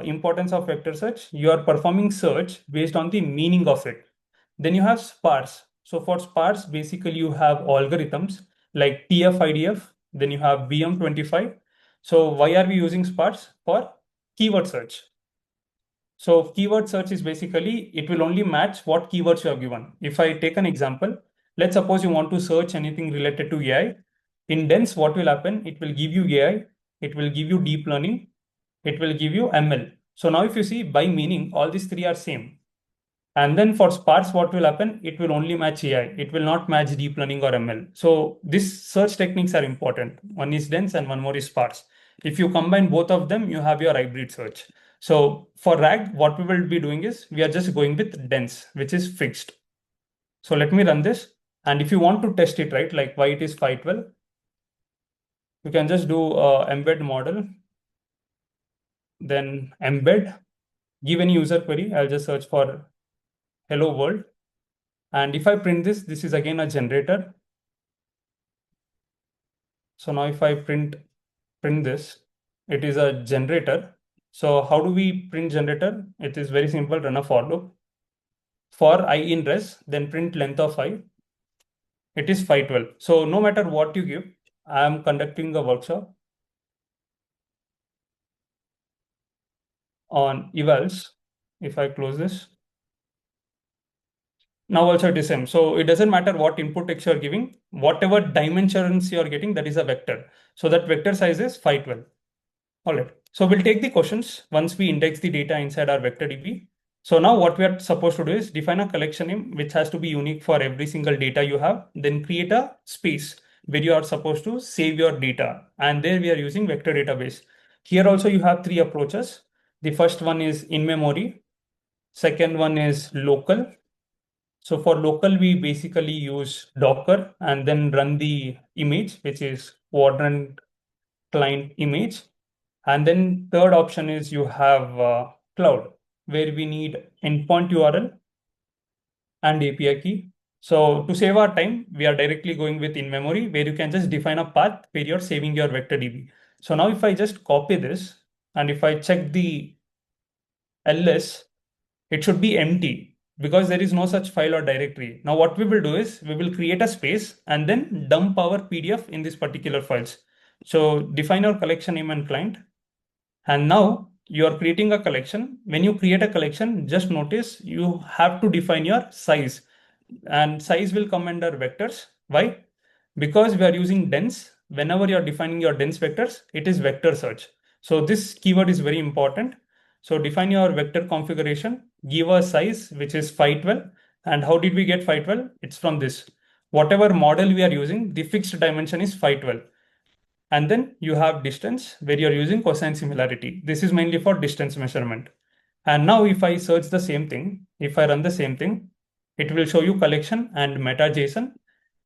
importance of vector search? You are performing search based on the meaning of it. Then you have sparse. So for sparse, basically you have algorithms like TF-IDF, then you have BM25. So why are we using sparse? For keyword search. So keyword search is basically, it will only match what keywords you have given. If I take an example, let's suppose you want to search anything related to AI. In dense, what will happen? It will give you AI, it will give you deep learning, it will give you ML. So now if you see by meaning, all these three are same. And then for sparse, what will happen? It will only match AI. It will not match deep learning or ML. So these search techniques are important. One is dense and one more is sparse. If you combine both of them, you have your hybrid search. So for RAG, what we will be doing is we are just going with dense, which is fixed. So let me run this. And if you want to test it, right, like why it is 512, you can just do embed model, then embed, give any user query. I'll just search for hello world. And if I print this, this is again a generator. So now if I print this, it is a generator. So how do we print generator? It is very simple, run a for loop. For I in res, then print length of I. It is 512. So no matter what you give, I am conducting a workshop on evals. If I close this, Now also it is same. So it doesn't matter what input text you're giving, whatever dimensions you're getting, that is a vector. So that vector size is 512. All right. So we'll take the questions once we index the data inside our vector DB. So now what we are supposed to do is define a collection name which has to be unique for every single data you have. Then create a space where you are supposed to save your data. And there we are using vector database. Here also you have three approaches. The first one is in memory. Second one is local. So for local, we basically use Docker and then run the image, which is Qdrant client image. And then third option is you have cloud, where we need endpoint URL and API key. So to save our time, we are directly going with in-memory, where you can just define a path where you're saving your vector DB. So now if I just copy this and if I check the ls, it should be empty because there is no such file or directory. Now what we will do is we will create a space and then dump our PDF in this particular files. So define our collection name and client. And now you are creating a collection. When you create a collection, just notice you have to define your size, and size will come under vectors. Why? Because we are using dense. Whenever you are defining your dense vectors, it is vector search. So this keyword is very important. So define your vector configuration, give a size which is 512. And how did we get 512? It's from this. Whatever model we are using, the fixed dimension is 512. And then you have distance where you're using cosine similarity. This is mainly for distance measurement. And now if I search the same thing, if I run the same thing, it will show you collection and meta JSON.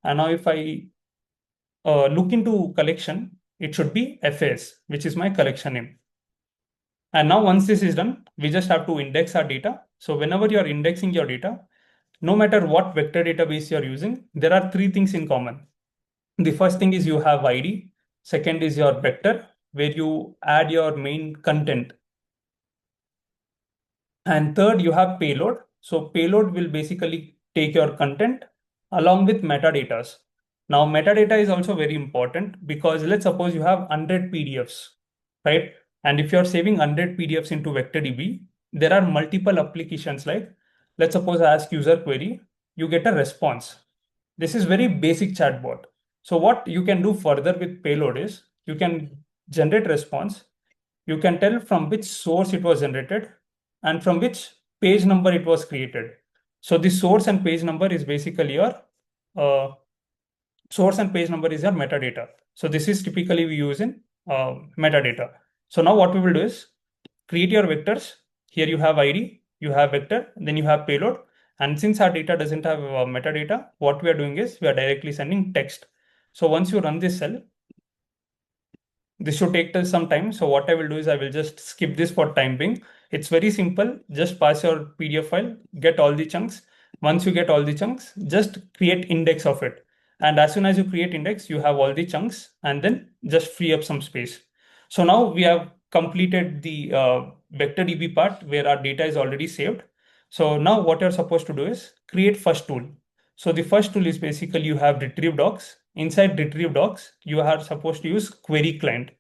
And now if I look into collection, it should be FAS, which is my collection name. And now once this is done, we just have to index our data. So whenever you're indexing your data, no matter what vector database you're using, there are three things in common. The first thing is you have ID. Second is your vector, where you add your main content. And third, you have payload. So payload will basically take your content along with metadatas. Now, metadata is also very important because let's suppose you have 100 PDFs, right? And if you're saving 100 PDFs into VectorDB, there are multiple applications like, let's suppose I ask user query, you get a response. This is very basic chatbot. So what you can do further with payload is you can generate response. You can tell from which source it was generated and from which page number it was created. So the source and page number is basically your uh, source and page number is your metadata. So this is typically we use in metadata. So now what we will do is create your vectors. Here you have ID, you have vector, then you have payload. And since our data doesn't have metadata, what we are doing is we are directly sending text. So once you run this cell, this should take some time. So what I will do is I will just skip this for time being. It's very simple. Just pass your PDF file, get all the chunks. Once you get all the chunks, just create index of it. And as soon as you create index, you have all the chunks and then just free up some space. So now we have completed the vector DB part where our data is already saved. So now what you're supposed to do is create first tool. So the first tool is basically you have retrieve docs. Inside retrieve docs, you are supposed to use query client.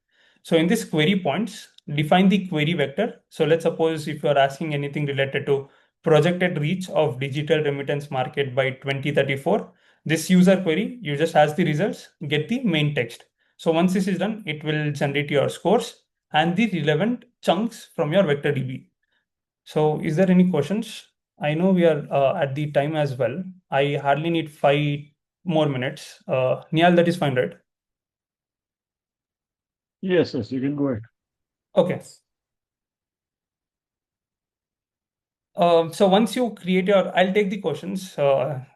So in this query points, define the query vector. So let's suppose if you are asking anything related to projected reach of digital remittance market by 2034, this user query, you just ask the results, get the main text. So once this is done, it will generate your scores and the relevant chunks from your vector DB. So is there any questions? I know we are at the time as well. I hardly need 5 more minutes. Niyal, that is fine, right? Yes, yes, you can go ahead. Okay. So once you create your, I'll take the questions,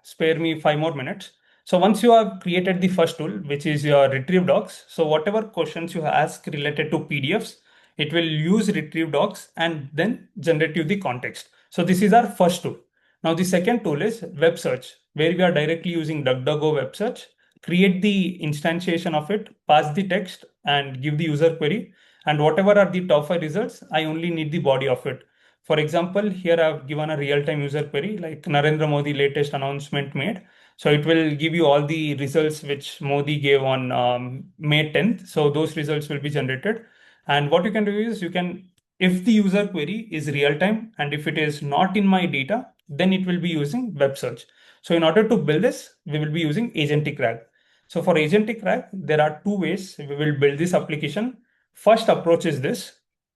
spare me 5 more minutes. So once you have created the first tool, which is your retrieve docs, so whatever questions you ask related to PDFs, it will use retrieve docs and then generate you the context. So this is our first tool. Now the second tool is web search, where we are directly using DuckDuckGo web search, create the instantiation of it, pass the text and give the user query. And whatever are the top 5 results, I only need the body of it. For example, here I've given a real-time user query like Narendra Modi latest announcement made. So it will give you all the results which Modi gave on May 10th. So those results will be generated. And what you can do is you can, if the user query is real-time and if it is not in my data, then it will be using web search. So in order to build this, we will be using agentic RAG. So for agentic RAG, there are two ways we will build this application. First approach is this,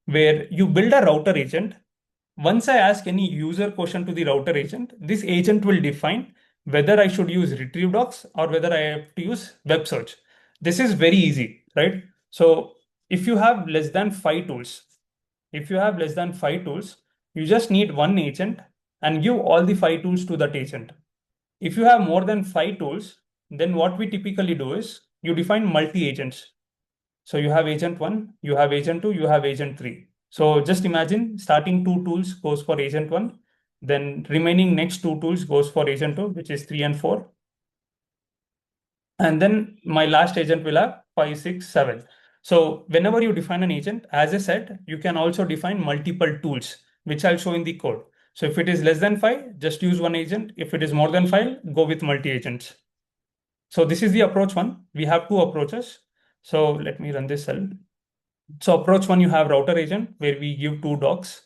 where you build a router agent. Once I ask any user question to the router agent, this agent will define whether I should use retrieve docs or whether I have to use web search. This is very easy, right? So if you have less than five tools, if you have less than five tools, you just need one agent and give all the five tools to that agent. If you have more than five tools, then what we typically do is you define multi-agents. So you have agent one, you have agent two, you have agent three. So just imagine starting two tools goes for agent one, then remaining next two tools goes for agent two, which is three and four. And then my last agent will have five, six, seven. So whenever you define an agent, as I said, you can also define multiple tools, which I'll show in the code. So if it is less than five, just use one agent. If it is more than five, go with multi-agents. So this is the approach one. We have two approaches. So let me run this cell. So approach one, you have router agent where we give two docs.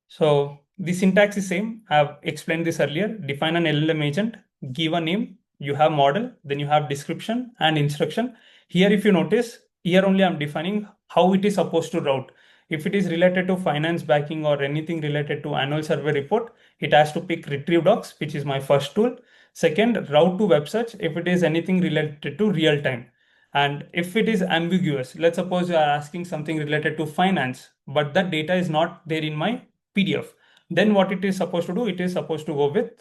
So the syntax is same. I've explained this earlier. Define an LLM agent, give a name, you have model, then you have description and instruction. Here, if you notice, here only I'm defining how it is supposed to route. If it is related to finance backing or anything related to annual survey report, it has to pick retrieve docs, which is my first tool. Second, route to web search if it is anything related to real time. And if it is ambiguous, let's suppose you are asking something related to finance, but that data is not there in my PDF, then what it is supposed to do, it is supposed to go with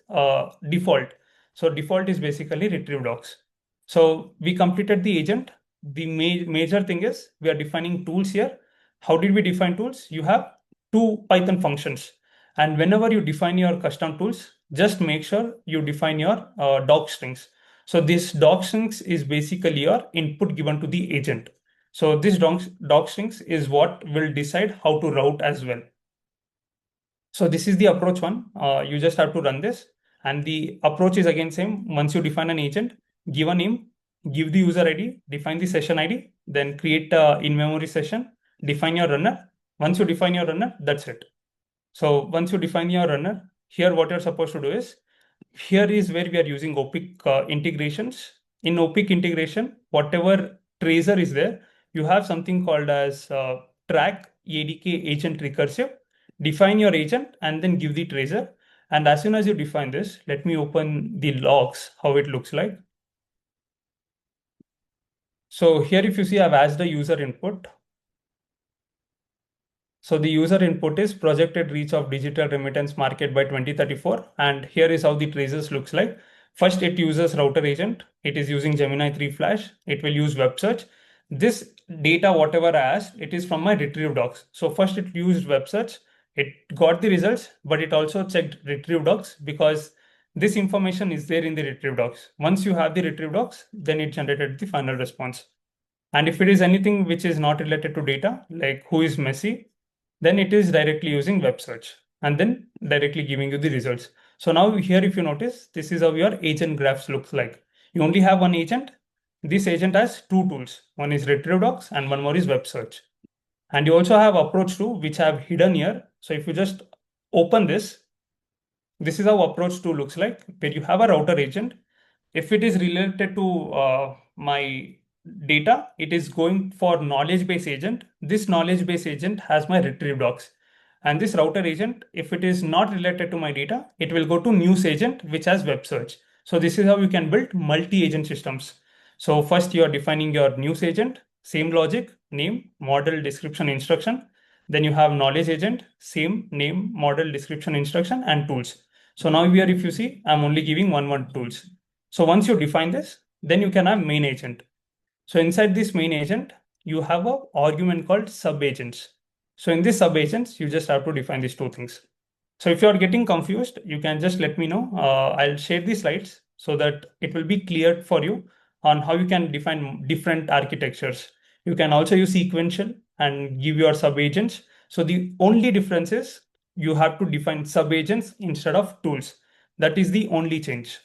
default. So default is basically retrieve docs. So we completed the agent. The major thing is we are defining tools here. How did we define tools? You have two Python functions. And whenever you define your custom tools, just make sure you define your doc strings. So this doc strings is basically your input given to the agent. So this doc strings is what will decide how to route as well. So this is the approach one. You just have to run this. And the approach is again same. Once you define an agent, give a name, give the user ID, define the session ID, then create a in-memory session, define your runner. Once you define your runner, that's it. So once you define your runner, here what you're supposed to do is, here is where we are using Opik integrations. In Opik integration, whatever tracer is there, you have something called as track ADK agent recursive. Define your agent and then give the tracer. And as soon as you define this, let me open the logs, how it looks like. So here, if you see, I've asked the user input. So the user input is projected reach of digital remittance market by 2034. And here is how the traces looks like. First, it uses router agent. It is using Gemini 3 Flash. It will use web search. This data, whatever I asked, it is from my retrieve docs. So first it used web search. It got the results, but it also checked retrieve docs because this information is there in the retrieve docs. Once you have the retrieve docs, then it generated the final response. And if it is anything which is not related to data, like who is Messi, then it is directly using web search and then directly giving you the results. So now here, if you notice, this is how your agent graphs looks like. You only have one agent. This agent has two tools. One is retrieve docs and one more is web search. And you also have approach to which I have hidden here. So if you just open this, this is how approach to looks like, where you have a router agent. If it is related to my data, it is going for knowledge base agent. This knowledge base agent has my retrieve docs. And this router agent, if it is not related to my data, it will go to news agent, which has web search. So this is how you can build multi-agent systems. So first you are defining your news agent, same logic, name, model, description, instruction. Then you have knowledge agent, same name, model, description, instruction, and tools. So now here, if you see, I'm only giving one tools. So once you define this, then you can have main agent. So inside this main agent, you have a argument called sub agents. So in this sub agents, you just have to define these two things. So if you are getting confused, you can just let me know. I'll share the slides so that it will be clear for you on how you can define different architectures. You can also use sequential and give your sub agents. So the only difference is you have to define sub agents instead of tools. That is the only change.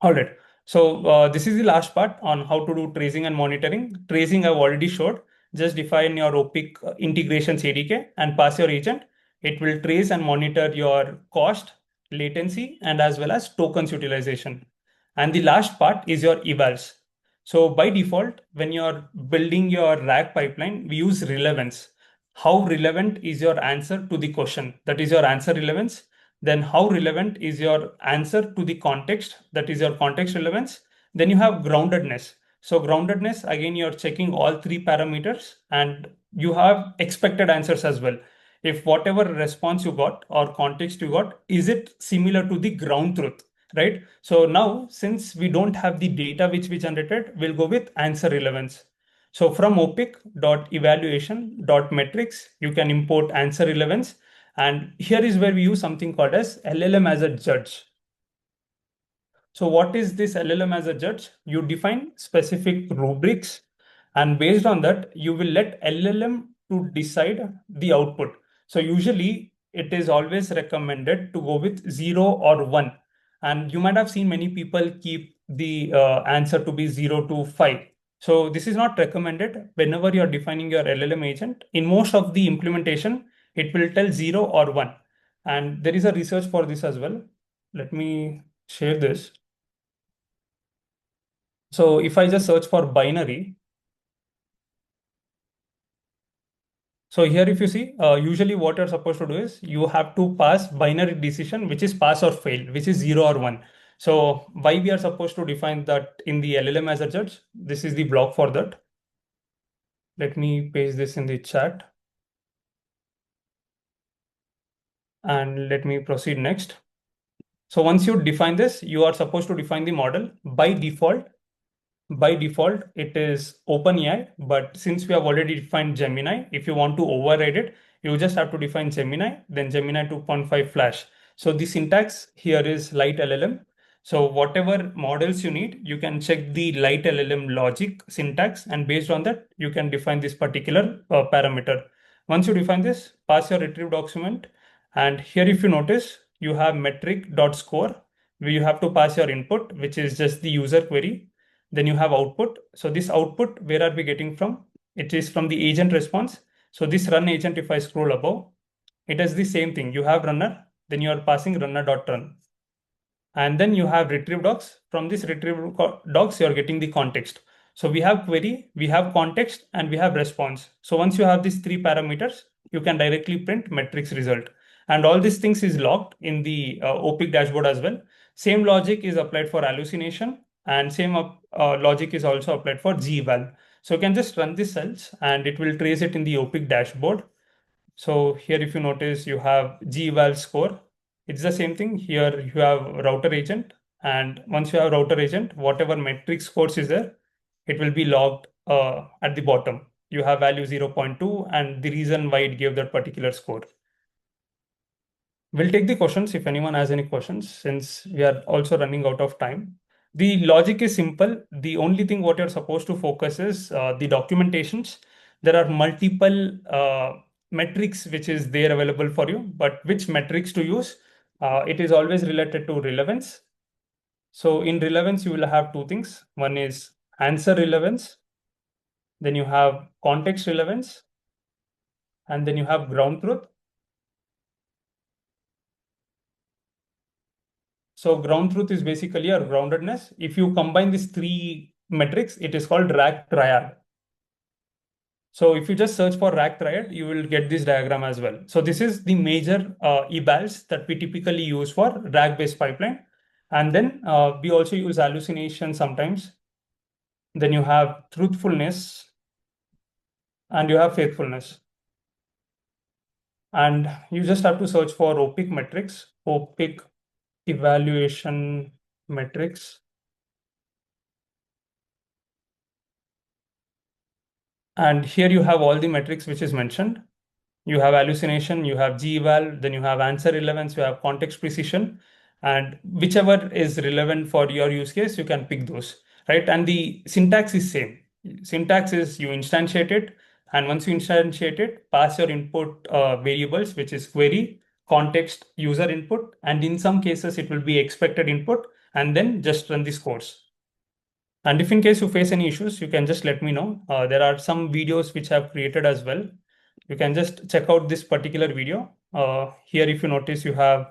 All right. So this is the last part on how to do tracing and monitoring. Tracing I've already showed. Just define your Opik integrations ADK and pass your agent. It will trace and monitor your cost latency, and as well as tokens utilization. And the last part is your evals. So by default, when you're building your RAG pipeline, we use relevance. How relevant is your answer to the question? That is your answer relevance. Then how relevant is your answer to the context? That is your context relevance. Then you have groundedness. So groundedness, again, you're checking all three parameters and you have expected answers as well. If whatever response you got or context you got, is it similar to the ground truth, right? So now, since we don't have the data which we generated, we'll go with answer relevance. So from opic.evaluation.metrics, you can import answer relevance. And here is where we use something called as LLM as a judge. So what is this LLM as a judge? You define specific rubrics, and based on that, you will let LLM to decide the output. So usually it is always recommended to go with 0 or 1. And you might have seen many people keep the answer to be 0 to 5. So this is not recommended whenever you're defining your LLM agent. In most of the implementation, it will tell 0 or 1. And there is a research for this as well. Let me share this. So if I just search for binary, so here if you see, usually what you're supposed to do is you have to pass binary decision, which is pass or fail, which is 0 or 1. So why we are supposed to define that in the LLM as a judge? This is the block for that. Let me paste this in the chat and let me proceed next. So once you define this, you are supposed to define the model. By default, it is OpenAI, but since we have already defined Gemini, if you want to override it, you just have to define Gemini, then Gemini 2.5 Flash. So the syntax here is light LLM. So whatever models you need, you can check the light LLM logic syntax, and based on that, you can define this particular parameter. Once you define this, pass your retrieve document, and here if you notice, you have metric.score, where you have to pass your input, which is just the user query. Then you have output. So this output, where are we getting from? It is from the agent response. So this run agent, if I scroll above, it is the same thing. You have runner, then you are passing runner.run. And then you have retrieve docs. From this retrieve docs, you are getting the context. So we have query, we have context, and we have response. So once you have these three parameters, you can directly print metrics result. And all these things is logged in the OPIC dashboard as well. Same logic is applied for hallucination, and same logic is also applied for GEval. So you can just run these cells and it will trace it in the OPIC dashboard. So here, if you notice, you have GEval score. It's the same thing. Here you have router agent. And once you have router agent, whatever metric scores is there, it will be logged at the bottom. You have value 0.2 and the reason why it gave that particular score. We'll take the questions if anyone has any questions, since we are also running out of time. The logic is simple. The only thing what you're supposed to focus is the documentations. There are multiple metrics which is there available for you, but which metrics to use? It is always related to relevance. So in relevance, you will have two things. One is answer relevance, then you have context relevance, and then you have ground truth. So ground truth is basically your groundedness. If you combine these three metrics, it is called RAG triad. So if you just search for RAG triad, you will get this diagram as well. So this is the major evals that we typically use for RAG-based pipeline. And then we also use hallucination sometimes. Then you have truthfulness and you have faithfulness. And you just have to search for OPIC metrics, OPIC evaluation metrics. And here you have all the metrics which is mentioned. You have hallucination, you have GEval, then you have answer relevance, you have context precision, and whichever is relevant for your use case, you can pick those, right? And the syntax is same. Syntax is you instantiate it, and once you instantiate it, pass your input variables, which is query, context, user input, and in some cases it will be expected input, and then just run this course. And if in case you face any issues, you can just let me know. There are some videos which I've created as well. You can just check out this particular video. Here, if you notice, you have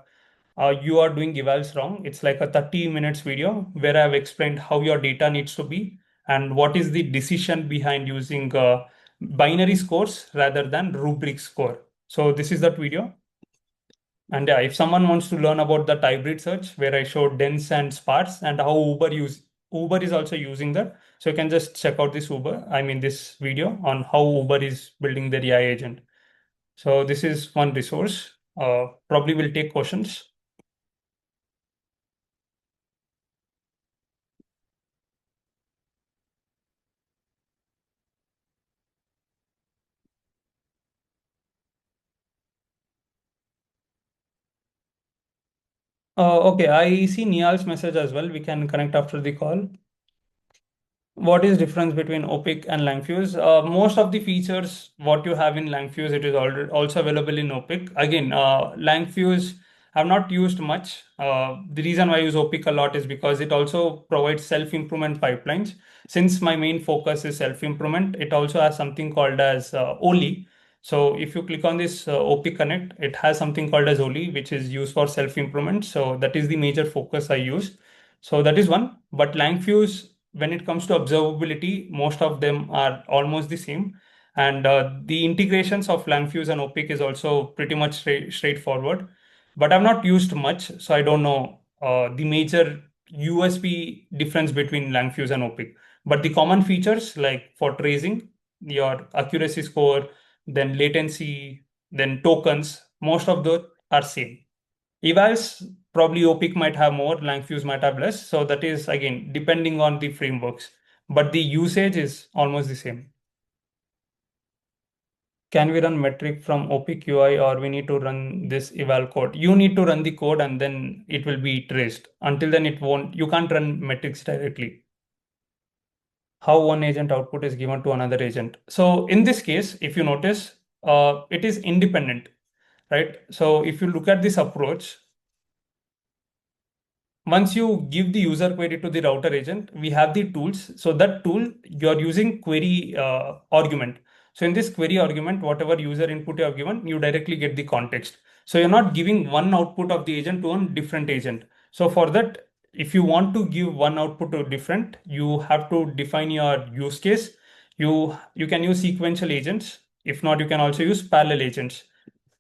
you are doing evals wrong. It's like a 30 minutes video where I've explained how your data needs to be and what is the decision behind using binary scores rather than rubric score. So this is that video. And yeah, if someone wants to learn about that hybrid search where I showed dense and sparse and how Uber is also using that. So you can just check out this video on how Uber is building their AI agent. So this is one resource. Probably will take questions. Okay, I see Nihal's message as well. We can connect after the call. What is difference between Opik and Langfuse? Most of the features what you have in Langfuse, it is already also available in Opik. Again, Langfuse I've not used much. The reason why I use Opik a lot is because it also provides self-improvement pipelines. Since my main focus is self-improvement, it also has something called as Oli. So if you click on this Opik Connect, it has something called as Oli, which is used for self-improvement. So that is the major focus I use. So that is one. But Langfuse, when it comes to observability, most of them are almost the same. And the integrations of Langfuse and Opik is also pretty much straightforward. But I've not used much, so I don't know the major USP difference between Langfuse and Opik. But the common features like for tracing, your accuracy score, then latency, then tokens, most of those are same. Evals, probably Opik might have more, Langfuse might have less. So that is again depending on the frameworks, but the usage is almost the same. Can we run metric from Opik UI or we need to run this eval code? You need to run the code and then it will be traced. Until then, it won't. You can't run metrics directly. How one agent output is given to another agent. So in this case, if you notice, it is independent, right? So if you look at this approach, once you give the user query to the router agent, we have the tools. So that tool, you're using query argument. So in this query argument, whatever user input you have given, you directly get the context. So you're not giving one output of the agent to a different agent. So for that, if you want to give one output to different, you have to define your use case. You can use sequential agents. If not, you can also use parallel agents.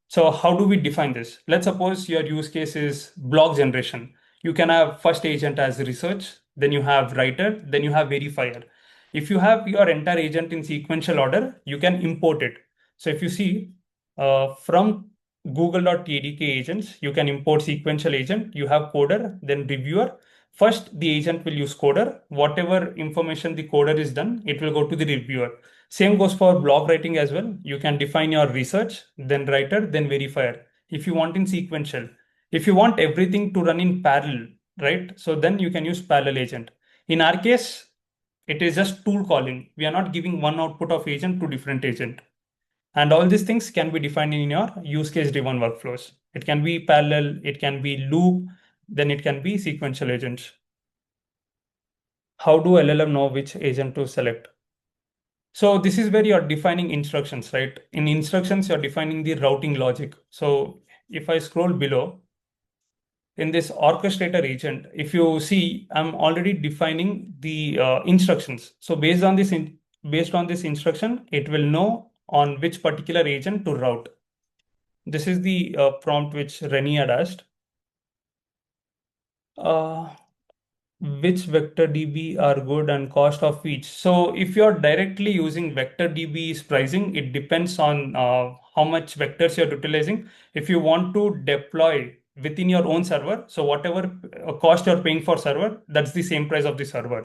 So how do we define this? Let's suppose your use case is blog generation. You can have first agent as research, then you have writer, then you have verifier. If you have your entire agent in sequential order, you can import it. So if you see from Google.ADK agents, you can import sequential agent. You have coder, then reviewer. First, the agent will use coder. Whatever information the coder is done, it will go to the reviewer. Same goes for blog writing as well. You can define your research, then writer, then verifier. If you want in sequential, if you want everything to run in parallel, right? So then you can use parallel agent. In our case, it is just tool calling. We are not giving one output of agent to different agent. And all these things can be defined in your use case driven workflows. It can be parallel, it can be loop, then it can be sequential agents. How do LLM know which agent to select? So this is where you're defining instructions, right? In instructions, you're defining the routing logic. So if I scroll below in this orchestrator agent, if you see, I'm already defining the instructions. So based on this instruction, it will know on which particular agent to route. This is the prompt which Rennie had asked. Uh, which vector DB are good and cost of each. So if you're directly using vector DB's pricing, it depends on how much vectors you're utilizing. If you want to deploy within your own server, so whatever cost you're paying for server, that's the same price of the server.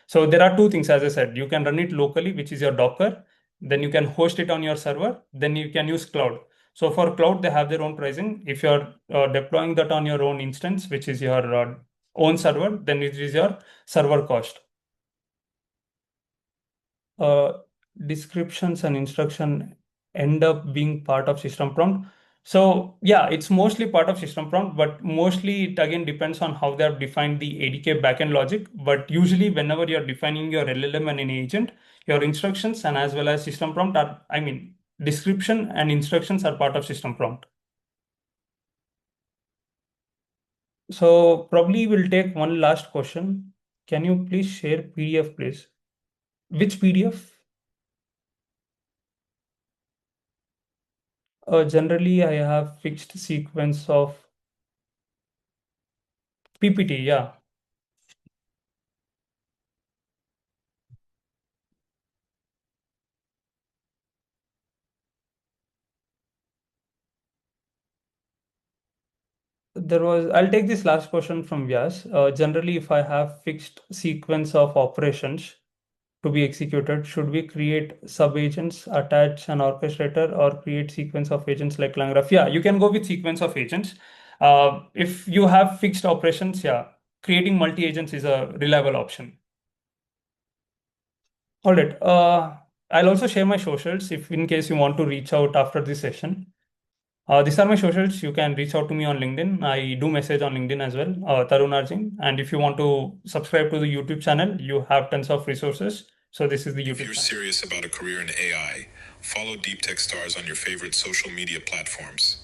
So there are two things, as I said, you can run it locally, which is your Docker, then you can host it on your server, then you can use cloud. So for cloud, they have their own pricing. If you're deploying that on your own instance, which is your own server, then it is your server cost. Uh, Descriptions and instruction end up being part of system prompt. So yeah, it's mostly part of system prompt, but mostly it again depends on how they have defined the ADK backend logic. But usually whenever you're defining your LLM and an agent, your instructions and as well as system prompt are, description and instructions are part of system prompt. So probably we'll take one last question. Can you please share PDF, please? Which PDF? Generally, I have fixed sequence of PPT. Yeah, there was. I'll take this last question from Vyas. Generally, if I have fixed sequence of operations to be executed, should we create sub-agents, attach an orchestrator, or create sequence of agents like LangGraph? Yeah, you can go with sequence of agents. If you have fixed operations, yeah, creating multi-agents is a reliable option. All right. I'll also share my socials if in case you want to reach out after this session. These are my socials. You can reach out to me on LinkedIn. I do message on LinkedIn as well, Tarun Arjun. And if you want to subscribe to the YouTube channel, you have tons of resources. So this is the If YouTube you're channel. serious about a career in AI, follow Deep Tech Stars on your favorite social media platforms.